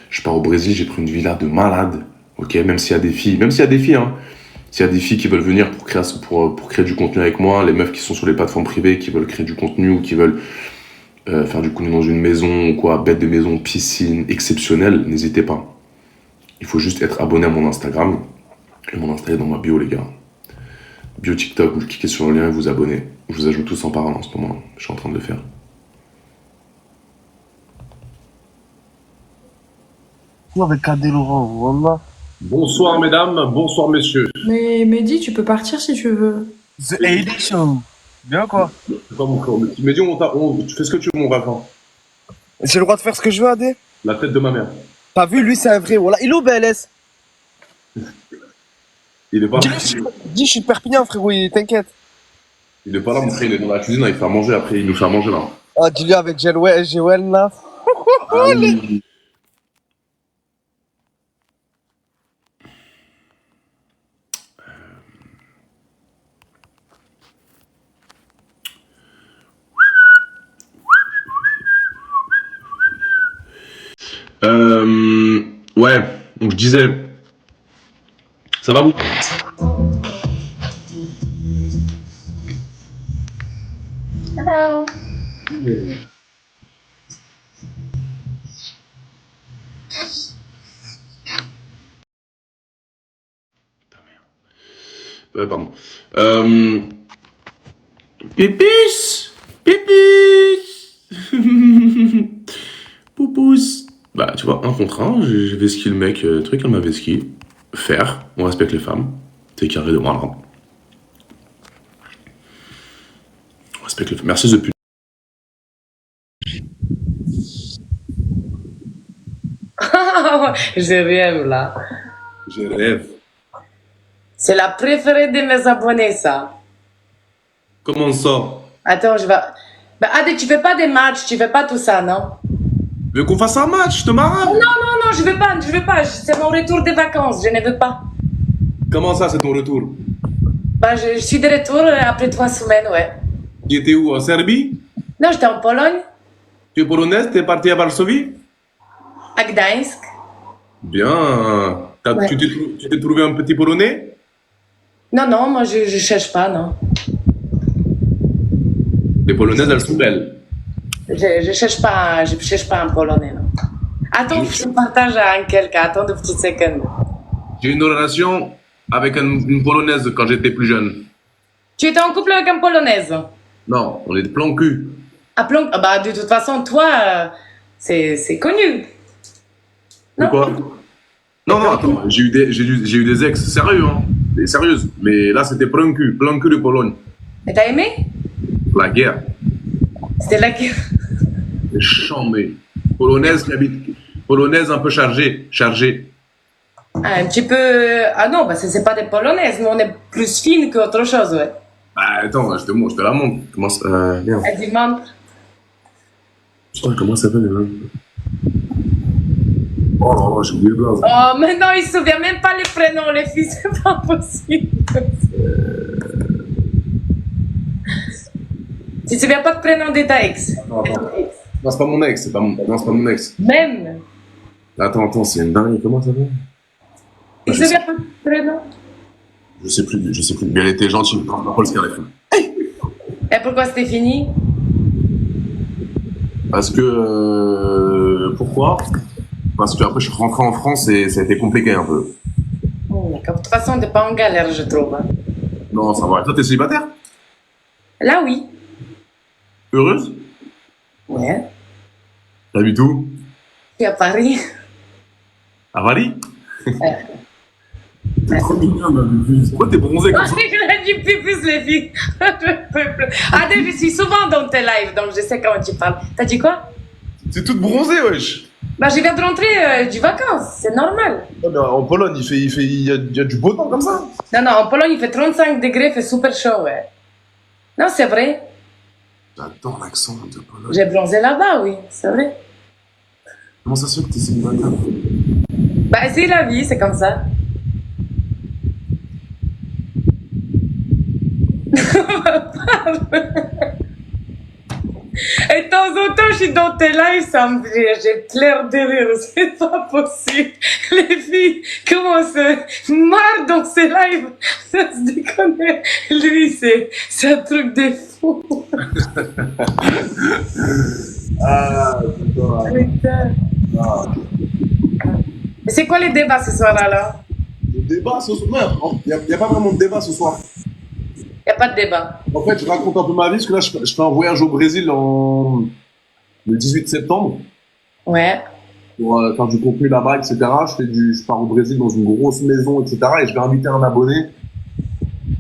Je pars au Brésil, j'ai pris une villa de malade, ok, même s'il y a des filles, hein. S'il y a des filles qui veulent venir pour créer du contenu avec moi, les meufs qui sont sur les plateformes privées, qui veulent créer du contenu ou qui veulent faire du contenu dans une maison ou quoi, bête de maison, piscine, exceptionnelle, n'hésitez pas. Il faut juste être abonné à mon Instagram. Et mon Instagram est dans ma bio, les gars. Bio TikTok, vous cliquez sur le lien et vous abonnez. Je vous ajoute tous en parole en ce moment. Je suis en train de le faire. Avec Adé Laurent, voilà. Bonsoir mesdames, bonsoir messieurs. Mais Mehdi, tu peux partir si tu veux. The AD Show. Bien quoi? C'est pas mon corps. Mais dis, tu fais ce que tu veux, mon rêve. J'ai le droit de faire ce que je veux, Adé? La tête de ma mère. T'as vu, lui c'est un vrai, voilà. Il est où, BLS? Il est pas là. Dis, je suis de Perpignan, frérot, t'inquiète. Il est pas là, mon frère, il est dans la cuisine, il fait à manger après, il nous fait à manger là. Ah, dis-lui avec Joël là. Ah, oui. Ouais, donc je disais, ça va vous? Hello. Pardon. Pépus! Pépus! Poupous! Bah, tu vois, un contre un, j'ai vesqué le mec, truc, elle m'a vesqué. Faire, on respecte les femmes. C'est carré de moi, là. On respecte les femmes. Merci, The Pute. Je rêve là. Je rêve. C'est la préférée de mes abonnés, ça. Comment ça? Attends, je vais... Bah, Adé, tu fais pas des matchs, tu fais pas tout ça, non? Tu veux qu'on fasse un match, je te marre? Non, je veux pas. C'est mon retour des vacances, je ne veux pas. Comment ça, c'est ton retour? Bah, je suis de retour après 3 semaines, ouais. Tu étais où? En Serbie? Non, j'étais en Pologne, Tu es polonaise? T'es parti à Varsovie? à Gdańsk. Bien. Ouais. Tu t'es trouvé un petit polonais? Non, moi, je cherche pas, non. Les polonaises, elles sont belles. Je cherche pas un Polonais, non. Attends, je partage à quelqu'un. Attends 2 petites secondes. J'ai une relation avec une polonaise quand j'étais plus jeune. Tu étais en couple avec un Polonaise? Non, on est de plan cul. Ah, bah, de toute façon, toi, c'est connu. De quoi? Non, attends, j'ai eu des ex sérieux, hein. Des sérieuses. Mais là, c'était plan cul de Pologne. Et t'as aimé? La guerre. C'était la guerre. Chambé. Polonaise qui habite. Polonaise un peu chargée. Chargée. Un petit peu. Ah non, parce que c'est pas des polonaises, mais on est plus fine qu'autre chose, ouais. Bah, attends, je te la montre. Comment ça. Merde. Elle dit membre. Putain, comment ça s'appelle, là? Oh là là, j'ai oublié le blaze. Oh, mais non, il se souvient même pas les prénoms, les filles, c'est pas possible. Tu te souviens pas de prénom de ta ex? Attends. Non, c'est pas mon ex, Non, c'est pas mon ex. Même. Attends, c'est une dinguerie, comment ça s'appelle? Il se souvient pas de prénom? Je sais plus. Mais elle était gentille, Paul Scarlett. Et pourquoi c'était fini? Parce que. Pourquoi? Parce que après je suis rentré en France et ça a été compliqué un peu. D'accord. De toute façon, t'es pas en galère, je trouve. Hein. Non, ça va. Toi, t'es célibataire? Là, oui. Heureuse? Ouais. T'habites où? Je suis à Paris. À Paris? T'es trop mignonne, ma pupus. Pourquoi t'es bronzée comme ça? Il a dit pupus, les filles. Je peux plus. Adèle, je suis souvent dans tes lives, donc je sais comment tu parles. T'as dit quoi? T'es toute bronzée, wesh. Bah, je viens de rentrer du vacances, c'est normal. Ouais, mais en Pologne, il y a du beau temps comme ça. Non, non, en Pologne, il fait 35 degrés, il fait super chaud, ouais. Non, c'est vrai. J'adore l'accent de Pologne. J'ai bronzé là-bas, oui, c'est vrai. Comment ça se fait que t'es célibataire? Bah, c'est la vie, c'est comme ça. Et de temps en temps, je suis dans tes lives, ça me fait, j'ai clair de rire, c'est pas possible. Les filles commencent à marre dans ces lives, ça se déconne. Lui, c'est un truc de fou. Ah, Putain. C'est quoi les débats ce soir alors? Le débat ce soir? Non, il n'y a pas vraiment de débat ce soir. Il n'y a pas de débat. En fait, je raconte un peu ma vie, parce que là, je fais un voyage au Brésil le 18 septembre. Ouais. Pour faire du contenu là-bas, etc. Je pars au Brésil dans une grosse maison, etc. Et je vais inviter un abonné.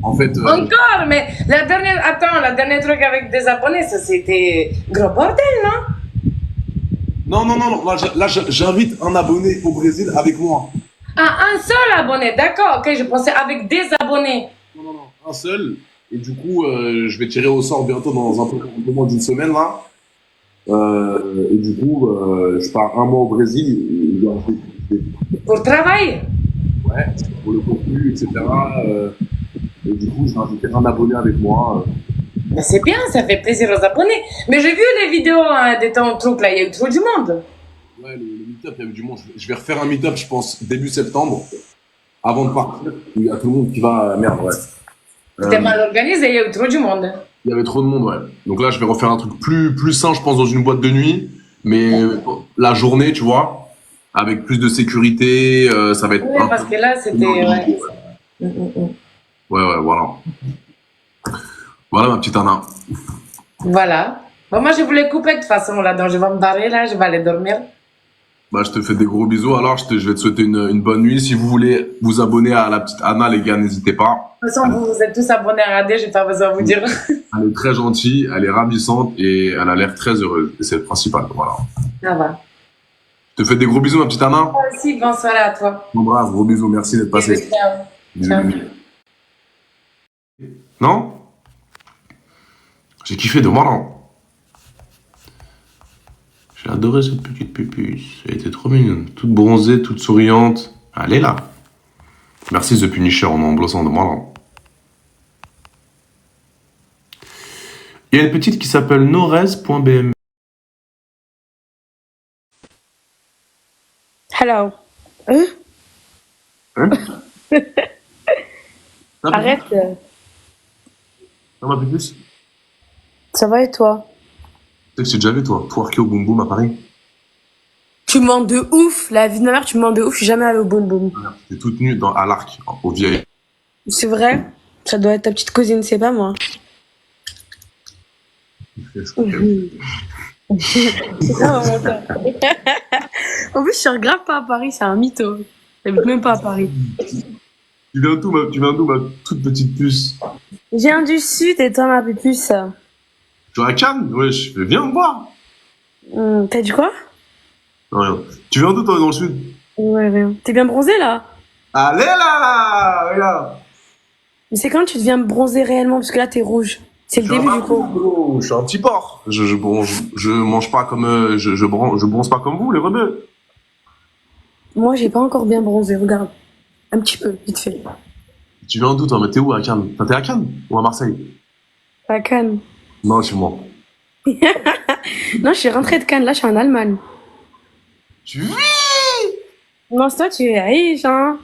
En fait. Encore, mais la dernière truc avec des abonnés, ça c'était gros bordel, non? Non. Là, j'invite un abonné au Brésil avec moi. Ah, un seul abonné, d'accord, ok, je pensais avec des abonnés. Non, un seul. Et du coup, je vais tirer au sort bientôt dans un peu moins d'une semaine, là. Et du coup, je pars un mois au Brésil. Pour travailler? Ouais, pour le contenu, etc. Et du coup, je vais inviter un abonné avec moi. Mais c'est bien, ça fait plaisir aux abonnés. Mais j'ai vu les vidéos de ton truc, là, il y a eu trop du monde. Ouais, le meet-up, il y avait du monde. Je vais refaire un meet-up, je pense, début septembre. Avant de partir, il y a tout le monde qui va... Merde, ouais. C'était mal organisé, il y a eu trop du monde. Il y avait trop de monde, ouais. Donc là, je vais refaire un truc plus sain, je pense, dans une boîte de nuit. Mais la journée, tu vois, avec plus de sécurité, ça va être... Oui, parce que là, c'était... Ouais. Ouais, voilà. Voilà, ma petite Anna. Voilà. Bon, moi, je voulais couper de toute façon, là, donc je vais me barrer, là, je vais aller dormir. Bah, je te fais des gros bisous. Alors, je vais te souhaiter une bonne nuit. Si vous voulez vous abonner à la petite Anna, les gars, n'hésitez pas. De toute façon, vous êtes tous abonnés à AD, j'ai pas besoin de vous dire. Elle est très gentille, elle est ravissante et elle a l'air très heureuse. Et c'est le principal, voilà. Ça va. Je te fais des gros bisous, ma petite Anna. Moi aussi, bonne soirée à toi. Bon, bravo, gros bisous, merci d'être passé. Ciao. Bisous. Non? J'ai kiffé de malin. J'ai adoré cette petite pupuce. Elle était trop mignonne. Toute bronzée, toute souriante. Elle est là. Merci The Punisher en blossant de malin. Il y a une petite qui s'appelle norez.bm. Hello. Hein? Arrête. Ça va, pupuce? Ça va et toi? Tu sais que j'ai déjà vu, toi, twerker au boom boom à Paris. Tu mens de ouf. La vie de ma mère, tu mens de ouf. Je suis jamais allée au boum boum. T'es toute nue à l'arc, au vieil. C'est vrai? Ça doit être ta petite cousine, c'est pas moi. C'est ça, mon menteur. En plus, je suis grave pas à Paris, c'est un mytho. J'habite même pas à Paris. Tu viens d'où, ma toute petite puce? Je viens du sud et toi, ma puce. Tu vas à Cannes? Ouais, viens me voir. T'as dit quoi? Rien. Tu viens d'où, toi, dans le sud? Ouais, rien. T'es bien bronzé, là? Allez là! Regarde! Mais c'est quand tu deviens bronzé réellement? Parce que là, t'es rouge. C'est le début, du coup. Gros, je suis un petit porc. Je mange pas comme, je bronze pas comme vous, les rebeux. Moi, j'ai pas encore bien bronzé, regarde. Un petit peu, vite fait. Tu viens d'où, toi? Mais t'es où, à Cannes? Enfin, t'es à Cannes? Ou à Marseille? À Cannes. Non, tu mens. Non, je suis rentrée de Cannes, là, je suis en Allemagne. Tu vis? Non, c'est toi, tu es riche, hein.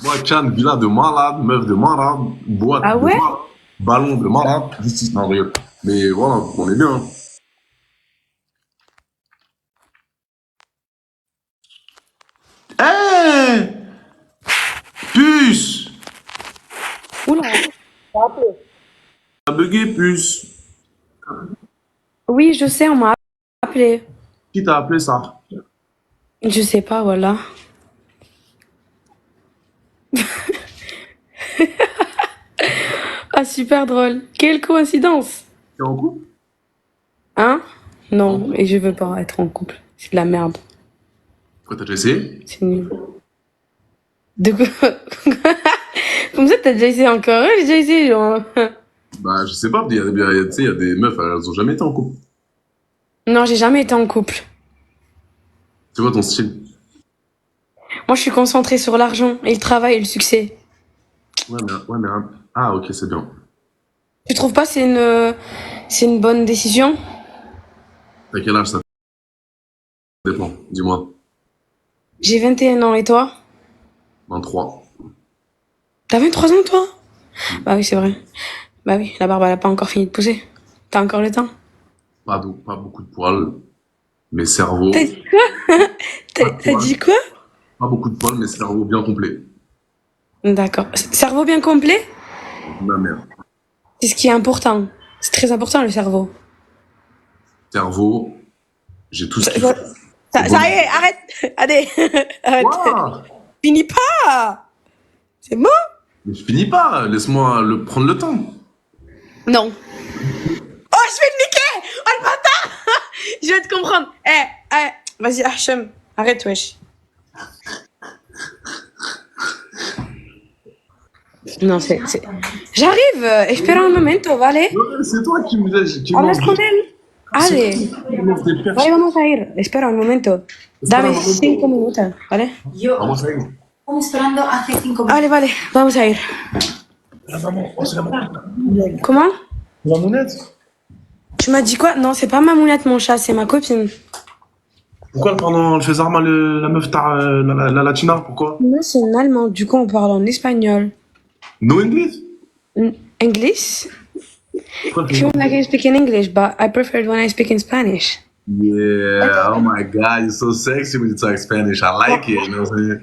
Moi, Cannes, villa de malade, meuf de malade, boîte Ah ouais? de malade, ballon de malade, justice, non, rien. Mais voilà, on est bien. Hé! Puce! Oula. T'as bugué, puce. Oui, je sais, on m'a appelé. Qui t'a appelé ça? Je sais pas, voilà. Ah, super drôle. Quelle coïncidence. T'es en couple? Hein? Non, et je veux pas être en couple. C'est de la merde. Pourquoi t'as déjà essayé? C'est nul. De quoi? Comme ça, t'as déjà essayé encore? Ouais, j'ai déjà essayé, genre. Bah, je sais pas, tu sais, il y a des meufs, elles ont jamais été en couple. Non, j'ai jamais été en couple. C'est quoi ton style? Moi, je suis concentrée sur l'argent et le travail et le succès. Ouais, mais, ah, ok, c'est bien. Tu trouves pas c'est une bonne décision? T'as quel âge, ça dépend, dis-moi. J'ai 21 ans et toi? 23. T'as 23 ans, toi? Bah oui, c'est vrai. Bah oui, la barbe, elle a pas encore fini de pousser. T'as encore le temps. Pas beaucoup de poils, mais cerveau. T'as dit quoi? T'as dit quoi? Pas beaucoup de poils, mais cerveau bien complet. D'accord. Cerveau bien complet? Ma mère. C'est ce qui est important. C'est très important, le cerveau. Cerveau, j'ai tout ce qu'il faut. Ça y est, arrête! Allez, arrête. Quoi? Finis pas! C'est bon? Mais je finis pas, laisse-moi prendre le temps. Non. Oh, je vais te niquer! Oh, le bâtard! Je vais te comprendre. Vas-y, Hachem. Arrête, wesh. Non, c'est... J'arrive! Espera un momento, vale? Ouais, c'est toi qui me dis. Hablas con él. Allez. Vale, vamos a ir. Espera un momento. Dame 5 minutos, ¿vale? Vamos a ir. Estamos esperando hace 5 minutos. Vale, vale, vamos a ir. Comment? La mounette? Tu m'as dit quoi? Non, c'est pas ma moulette, mon chat, c'est ma copine. Pourquoi pendant le fait Zarma, la meuf, la latina, pourquoi? Moi, c'est une allemande, du coup, on parle en espagnol. No English? English? If you want, I can speak in English, but I prefer it when I speak in Spanish. Yeah, oh my god, you're so sexy when you talk Spanish. I like it, you know what I'm saying?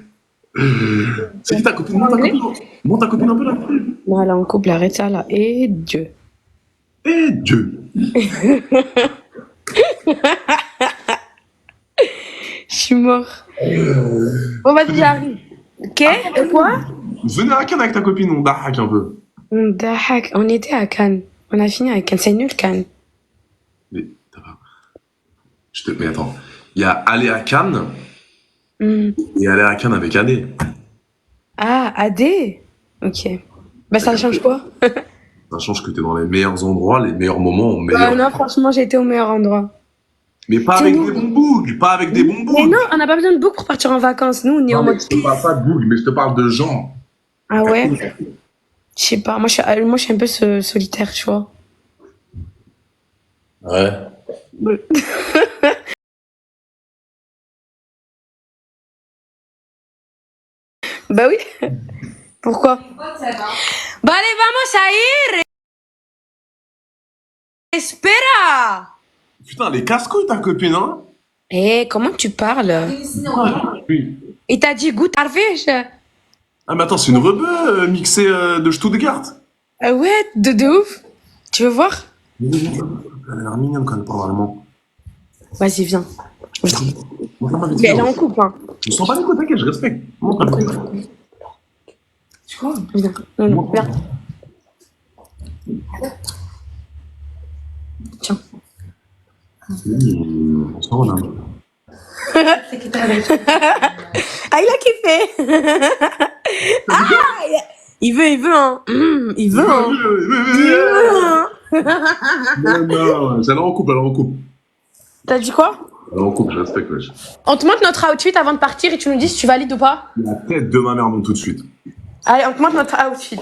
C'est qui ta copine? Monte ta copine un peu là. Non, elle est en couple, arrête ça là. Et Dieu. Et Dieu. Je suis mort. Bon, vas-y, j'arrive. Ok? Et quoi? Venez à Cannes avec ta copine, on dahak un peu. On était à Cannes. On a fini à Cannes. C'est nul, Cannes. Mais, mais attends, il y a aller à Cannes et aller à Cannes avec Adé. Ah, AD? Ok. Bah, ça change quoi? Ça change que t'es dans les meilleurs endroits, les meilleurs moments, Non, franchement, j'ai été au meilleur endroit. Mais pas avec des bons bougs, pas avec des bons bougs. Mais non, on n'a pas besoin de book pour partir en vacances. Nous, on est en mode. Je te parle pas de bougs, mais je te parle de gens. Ah ouais? Je sais pas, moi je suis un peu solitaire, tu vois. Ouais. Bah oui. Pourquoi? Bah allez, vamos a ir. Espera. Putain, les casse-couilles ta copine, hein? Comment tu parles? Oui. Il t'a dit good harvest? Ah mais attends, c'est une rebeu mixée de Stuttgart. Ouais, de ouf. Tu veux voir? Elle a l'air mignonne quand elle parle allemand. Vas-y, viens. Mais elle est en couple, hein. Je sens pas les côtés, t'inquiète, je respecte. Tu quoi? Viens. Non, viens. Tiens. On s'en va, là. Ah, il a kiffé. Ah, il veut, hein. Il veut, hein. Non, alors on coupe. T'as dit quoi? Alors on coupe, je respecte, wesh. On te montre notre outfit avant de partir et tu nous dis si tu valides ou pas? La tête de ma mère, donc tout de suite. Allez, on te montre notre outfit.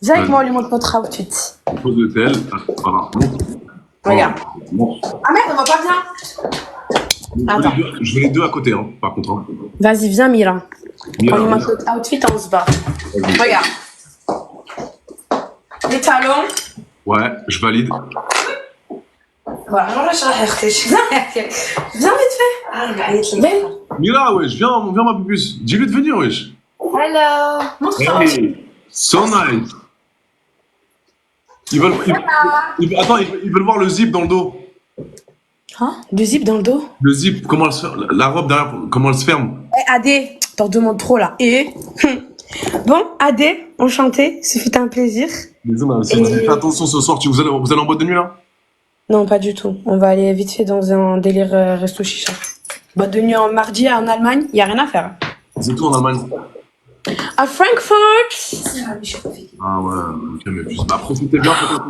Viens avec moi, on lui montre notre outfit. Pose de tel. Voilà. Regarde. Bon. Ah merde, on va pas bien. Attends. Je veux les deux à côté, hein, par contre. Hein. Vas-y, viens, Mira. Mira, On lui montre Mira. notre outfit, on se bat. Regarde. Les talons. Ouais, je valide. Voilà, viens vite fait. Viens. Mira, wesh, viens ma pupus. Dis-lui de venir, wesh. Hello. Montre-toi. Hey, so nice. Ils veulent voir le zip dans le dos. Hein? Du zip dans le dos? Le zip, comment elle se ferme, la robe derrière, comment elle se ferme. Eh, Adé, t'en demandes trop là. Et bon, Adé, enchanté, ce fut un plaisir. Désolé, fais attention ce soir, vous allez en boîte de nuit là? Non, pas du tout. On va aller vite fait dans un délire resto chicha. Boîte de nuit en mardi en Allemagne, y a rien à faire. C'est tout en Allemagne. À Francfort. Ah ouais, ok, mais plus. Bah, profitez bien peut-être.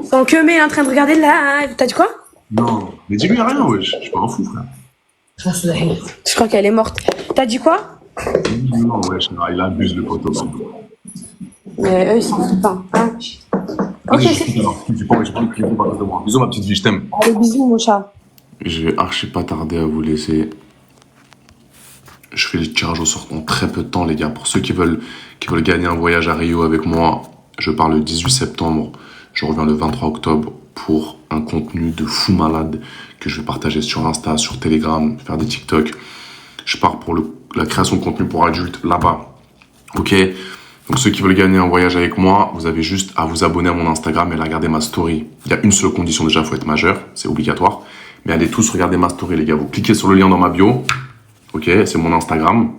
Ton que est en train de regarder là. T'as dit quoi? Non, mais dis-lui rien, wesh. Je suis pas un fou, frère. Je crois qu'elle est morte. T'as dit quoi? Non, wesh, il abuse le poteau. Mais eux, ils s'en foutent pas. Hein? Ok, c'est J'ai pas envie de parler de moi. Bisous, ma petite vie, je t'aime. Allez, bisous, mon chat. Je vais archi pas tarder à vous laisser. Je fais les tirages au sort en très peu de temps, les gars. Pour ceux qui veulent gagner un voyage à Rio avec moi, je pars le 18 septembre. Je reviens le 23 octobre pour un contenu de fou malade que je vais partager sur Insta, sur Telegram, faire des TikTok. Je pars pour la création de contenu pour adultes là-bas. Ok? Donc ceux qui veulent gagner un voyage avec moi, vous avez juste à vous abonner à mon Instagram et à regarder ma story. Il y a une seule condition déjà, il faut être majeur, c'est obligatoire. Mais allez tous regarder ma story, les gars. Vous cliquez sur le lien dans ma bio. Ok, c'est mon Instagram.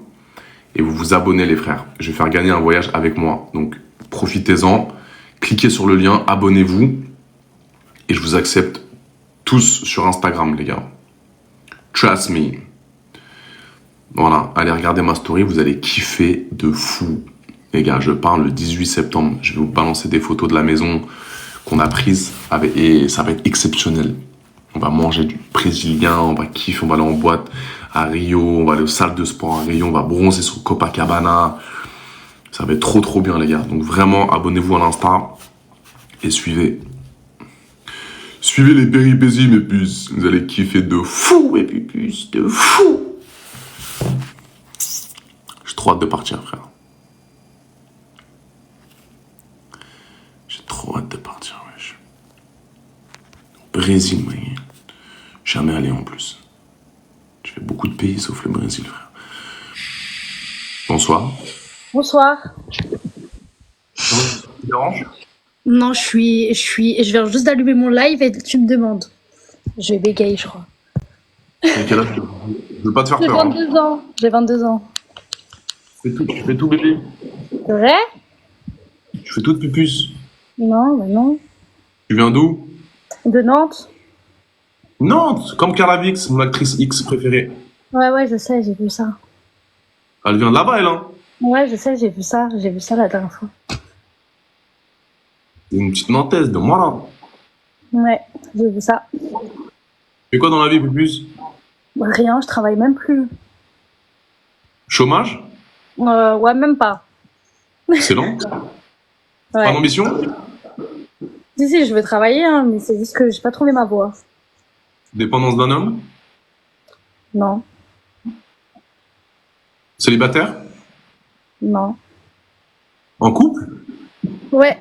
Et vous vous abonnez, les frères. Je vais faire gagner un voyage avec moi. Donc, profitez-en. Cliquez sur le lien, abonnez-vous. Et je vous accepte tous sur Instagram, les gars. Trust me. Voilà, allez regarder ma story. Vous allez kiffer de fou. Les gars, je pars le 18 septembre. Je vais vous balancer des photos de la maison qu'on a prises. Et ça va être exceptionnel. On va manger du brésilien, on va kiffer, on va aller en boîte à Rio, on va aller aux salles de sport à Rio, on va bronzer sur Copacabana. Ça va être trop bien, les gars. Donc vraiment, abonnez-vous à l'Insta et suivez. Suivez les péripéties, mes puces. Vous allez kiffer de fou, mes puces, de fou. J'ai trop hâte de partir, frère. J'ai trop hâte de partir, wesh. Au Brésil, mec. Jamais allé en plus. Je fais beaucoup de pays sauf le Brésil, frère. Bonsoir. Bonsoir. Ça te dérange? Non, je viens juste d'allumer mon live et tu me demandes. Je vais bégayer, je crois. Et quel âge? Je veux pas te faire J'ai peur. 22 ans. J'ai 22 ans. Tu fais tout, bébé. C'est vrai? Tu fais tout de pupus. Non, bah non. Tu viens d'où? De Nantes? Nantes, comme Carla Vix, mon actrice X préférée. Ouais, je sais, j'ai vu ça. Elle vient de là-bas, elle, hein. Ouais, je sais, j'ai vu ça. J'ai vu ça la dernière fois. C'est une petite Nantaise de moi, là. Ouais, j'ai vu ça. Tu fais quoi dans la vie, pupus? Rien, je travaille même plus. Chômage? Ouais, même pas. Excellent. Ouais. Pas d'ambition? Si, je veux travailler, hein, mais c'est juste que j'ai pas trouvé ma voie. Dépendance d'un homme? Non, Célibataire? non. En couple? Ouais,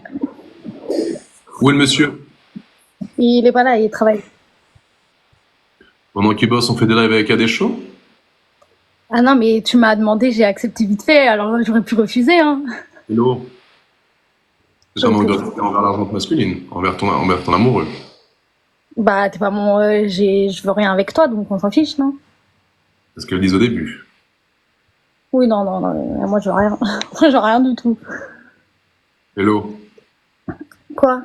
Où est le monsieur? il est pas là, il travaille. Pendant qu'il bosse, on fait des lives avec Adécho? Ah non, mais tu m'as demandé, j'ai accepté vite fait, alors j'aurais pu refuser, hein. Hello. Jamais on doit rester envers la gente masculine, envers ton amoureux. Bah, t'es pas mon... je veux rien avec toi, donc on s'en fiche, non? C'est ce qu'elle disent au début. Oui, non, moi je veux rien. Je veux rien du tout. Hello. Quoi?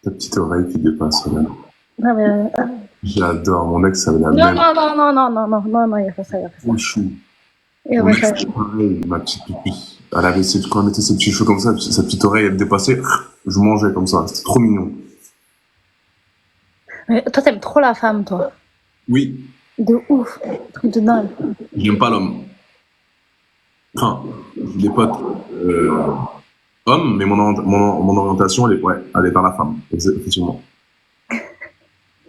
Ta petite oreille qui dépasse, regarde. Non, mais... J'adore, mon ex, ça avait la Non, même. non, non, non, non, non, non, non, non, il n'y a pas ça, il n'y a pas ça. Trop chou. Il y a Mon pas ça. ex, c'est pareil, ma petite pipi. Elle avait quand elle mettait ses petits cheveux comme ça, sa petite oreille, elle dépassait. Je mangeais comme ça. C'était trop mignon. Mais toi, t'aimes trop la femme, toi. Oui, De ouf. Truc de dingue. j'aime pas l'homme. Enfin, j'ai des potes hommes, mais mon orientation, elle est vers la femme, effectivement.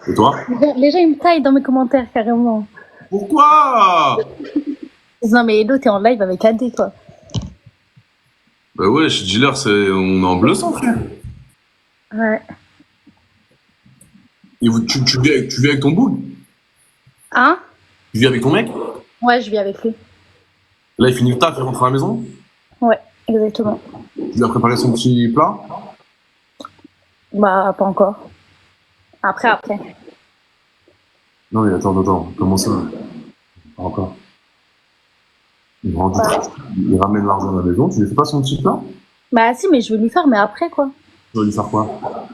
Et toi? Les gens, ils me taillent dans mes commentaires, carrément. Pourquoi? Non, mais Hello, t'es en live avec AD, quoi. Bah ouais, je suis dealer, on est en bleu sang, frère. Ouais. Et tu vis avec ton boule? Hein? Tu vis avec ton mec? Ouais, je vis avec lui. Là, il finit le taf, il rentre à la maison? Ouais, exactement. Tu lui as préparé son petit plat? Bah, pas encore. Après. Non, mais attends, comment ça? Pas encore. Il ramène l'argent à la maison, tu lui fais pas son petit plat? Bah, si, mais je vais lui faire, mais après, quoi. Tu vas lui faire quoi?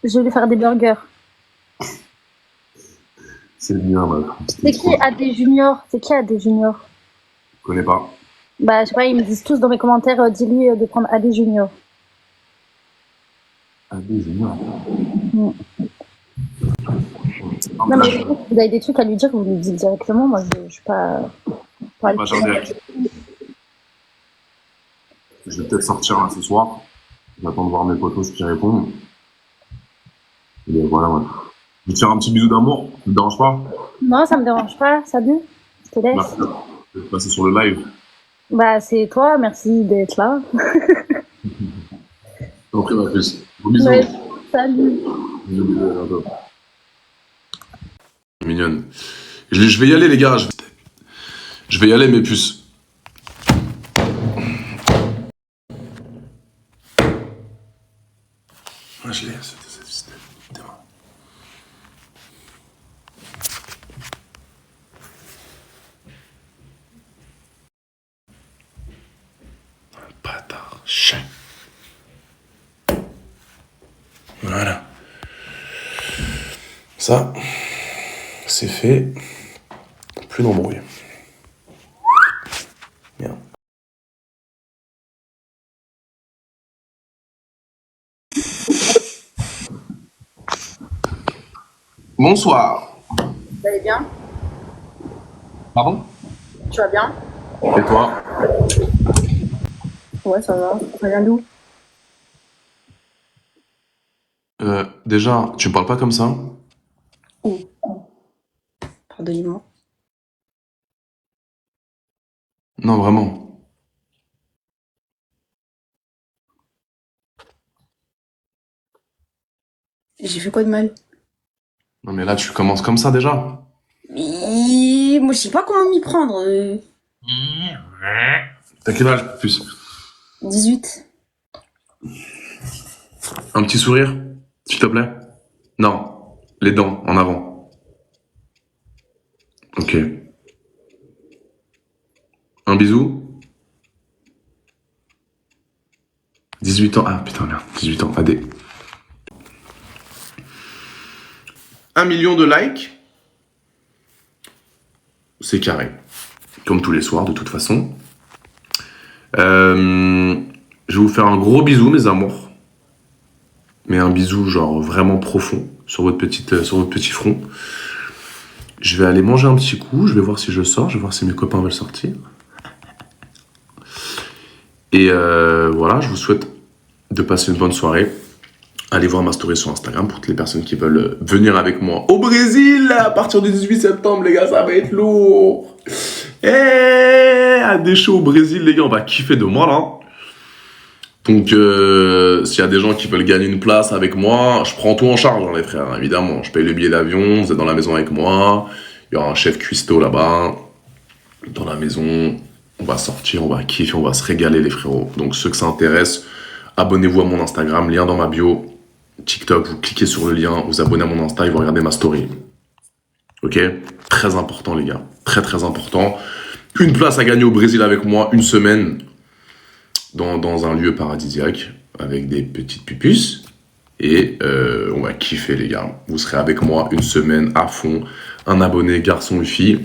Je vais lui faire des burgers. C'est bien, là. C'est qui AD Junior? C'est qui AD Junior? Je connais pas. Bah, je sais pas, ils me disent tous dans mes commentaires, dis-lui de prendre AD Junior. Ah, oui, génial. Non, mais vous avez des trucs à lui dire, vous lui dites directement. Moi, je suis pas. Bah, j'en ai. Je vais peut-être sortir là ce soir. J'attends de voir mes potos qui répondent. Et voilà, ouais. Je vais te faire un petit bisou d'amour, ça te dérange pas? Non, ça me dérange pas. Salut, je te laisse. Merci. Je vais passer sur le live. Bah, c'est toi, merci d'être là. Ok, ma puce. Gros bisous. Ouais, salut. Bisous, à bientôt. Mignonne. Je vais y aller, les gars. Je vais y aller, mes puces. Ah, je l'ai, c'était marrant. Bâtard, chien. Voilà. Ça, c'est fait. Plus d'embrouille. Bien. Bonsoir. Vous allez bien? Pardon? Tu vas bien? Et toi? Ouais, ça va. Ça vient d'où? Déjà, tu me parles pas comme ça? Pardonnez-moi. Non, vraiment. J'ai fait quoi de mal? Non, mais là, tu commences comme ça déjà? Mais moi, je sais pas comment m'y prendre. T'as quel âge, plus? 18. Un petit sourire, s'il te plaît? Non, les dents, en avant. Ok. Un bisou? 18 ans. Ah putain, merde, 18 ans, AD. 1 million de likes. C'est carré. Comme tous les soirs, de toute façon. Je vais vous faire un gros bisou, mes amours. Mais un bisou, genre, vraiment profond sur votre petit front. Je vais aller manger un petit coup. Je vais voir si je sors. Je vais voir si mes copains veulent sortir. Et voilà, je vous souhaite de passer une bonne soirée. Allez voir ma story sur Instagram pour toutes les personnes qui veulent venir avec moi au Brésil à partir du 18 septembre, les gars, ça va être lourd. À des shows au Brésil, les gars, on va kiffer de moi, là. Donc, s'il y a des gens qui veulent gagner une place avec moi, je prends tout en charge, hein, les frères, hein, évidemment. Je paye le billet d'avion, vous êtes dans la maison avec moi. Il y aura un chef cuistot là-bas, dans la maison. On va sortir, on va kiffer, on va se régaler, les frérots. Donc, ceux que ça intéresse, abonnez-vous à mon Instagram, lien dans ma bio. TikTok, vous cliquez sur le lien, vous abonnez à mon Insta et vous regardez ma story. Ok? Très important, les gars. Très, très important. Une place à gagner au Brésil avec moi, une semaine. dans un lieu paradisiaque avec des petites pupusses. Et on va kiffer, les gars. Vous serez avec moi une semaine à fond. Un abonné, garçon ou fille.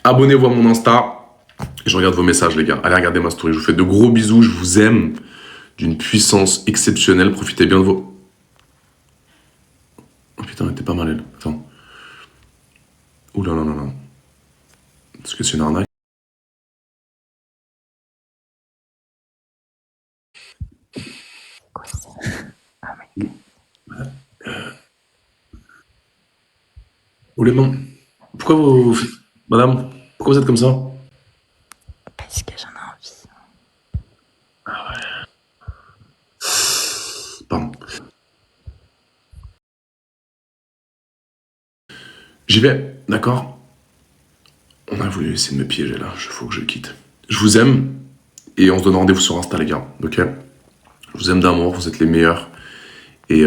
Abonnez-vous à mon Insta. Et je regarde vos messages, les gars. Allez regarder ma story. Je vous fais de gros bisous. Je vous aime d'une puissance exceptionnelle. Profitez bien de vos... Oh putain, elle était pas mal, elle. Attends. Ouh là là là là. Est-ce que c'est une arnaque? Oh les mains. Pourquoi vous... Madame, pourquoi vous êtes comme ça? Parce que j'en ai envie. Pardon. J'y vais, d'accord? On a voulu essayer de me piéger là, il faut que je quitte. Je vous aime et on se donne rendez-vous sur Insta, les gars, ok? Je vous aime d'amour, vous êtes les meilleurs et